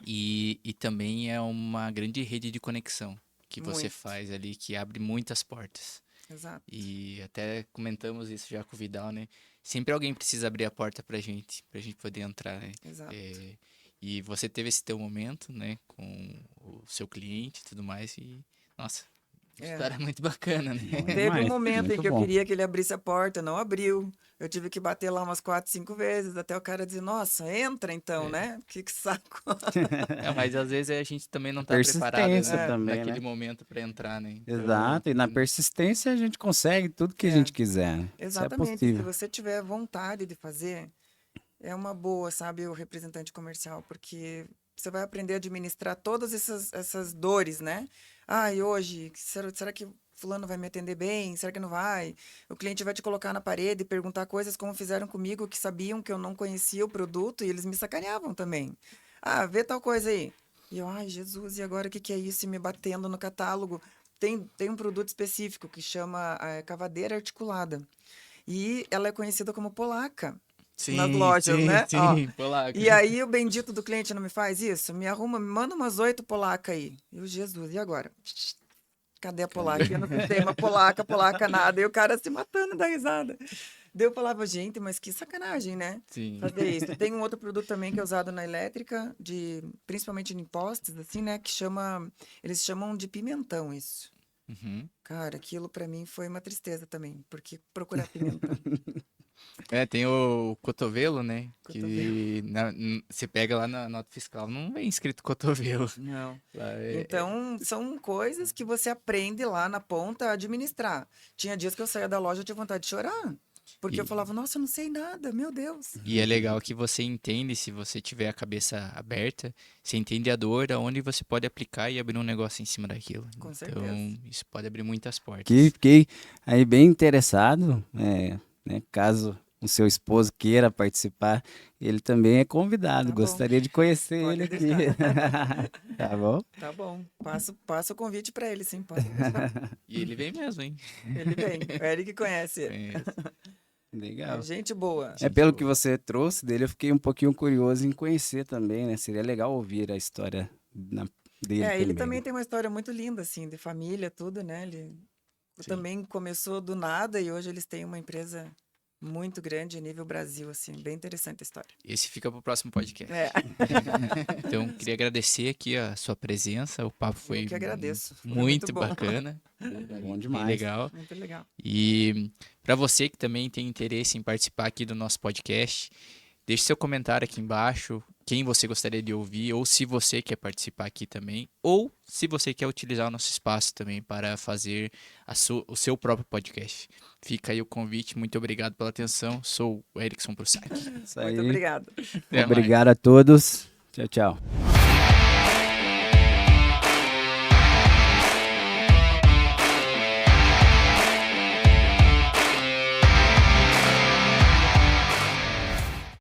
E também é uma grande rede de conexão que você Muito. faz ali, que abre muitas portas. Exato. E até comentamos isso já com o Vidal, né? Sempre alguém precisa abrir a porta pra gente poder entrar, né? Exato. E você teve esse teu momento, né? Com o seu cliente e tudo mais. E, nossa, História muito bacana, né? Teve um momento em que eu queria que ele abrisse a porta, não abriu. Eu tive que bater lá umas 4, 5 vezes, até o cara dizer, nossa, entra então, né? Que saco. Mas às vezes a gente também não tá preparado, né? também, naquele momento para entrar, né? Então, exato, e na persistência a gente consegue tudo que a gente quiser, né? Exatamente, Isso é possível. Se você tiver vontade de fazer, é uma boa, sabe, o representante comercial, porque você vai aprender a administrar todas essas dores, né? E hoje, será que fulano vai me atender bem? Será que não vai? O cliente vai te colocar na parede e perguntar coisas como fizeram comigo, que sabiam que eu não conhecia o produto e eles me sacaneavam também. Vê tal coisa aí. E eu, Jesus, e agora o que é isso? E me batendo no catálogo. Tem um produto específico que chama cavadeira articulada. E ela é conhecida como polaca. Nas lojas, né? Sim, polaca. E aí o bendito do cliente não me faz isso? Me manda umas 8 polacas aí. Eu, Jesus, e agora? Cadê a polaca? Eu não sei uma polaca nada. E o cara se matando da risada. Daí eu falava, gente, mas que sacanagem, né? Sim. Fazer isso. Tem um outro produto também que é usado na elétrica, principalmente em postes, assim, né? Eles chamam de pimentão isso. Uhum. Cara, aquilo pra mim foi uma tristeza também, porque procurar pimentão. Tem o cotovelo, né? Que você pega lá na nota fiscal, não vem escrito cotovelo. Não. Então, são coisas que você aprende lá na ponta a administrar. Tinha dias que eu saía da loja e tinha vontade de chorar. Porque eu falava, nossa, eu não sei nada, meu Deus. E é legal que você entende, se você tiver a cabeça aberta, você entende a dor, aonde você pode aplicar e abrir um negócio em cima daquilo. Com certeza. Então, isso pode abrir muitas portas. Fiquei aí bem interessado, né, caso o seu esposo queira participar, ele também é convidado. Gostaria de conhecer ele aqui. Tá bom? Tá bom. Passo o convite para ele, sim. E ele vem mesmo, hein? Ele vem. O Eric conhece. Legal. Gente boa. Pelo que você trouxe dele, eu fiquei um pouquinho curioso em conhecer também, né? Seria legal ouvir a história dele ele também tem uma história muito linda, assim, de família, tudo, né? Ele também começou do nada e hoje eles têm uma empresa muito grande a nível Brasil, assim, bem interessante a história. Esse fica pro próximo podcast. Então, queria agradecer aqui a sua presença, o papo foi muito bacana. Bom demais. Legal. Muito legal. E para você que também tem interesse em participar aqui do nosso podcast, deixe seu comentário aqui embaixo, quem você gostaria de ouvir, ou se você quer participar aqui também, ou se você quer utilizar o nosso espaço também para fazer o seu próprio podcast. Fica aí o convite, muito obrigado pela atenção, sou o Erickson Prussac. Muito obrigado. Obrigado a todos, tchau, tchau.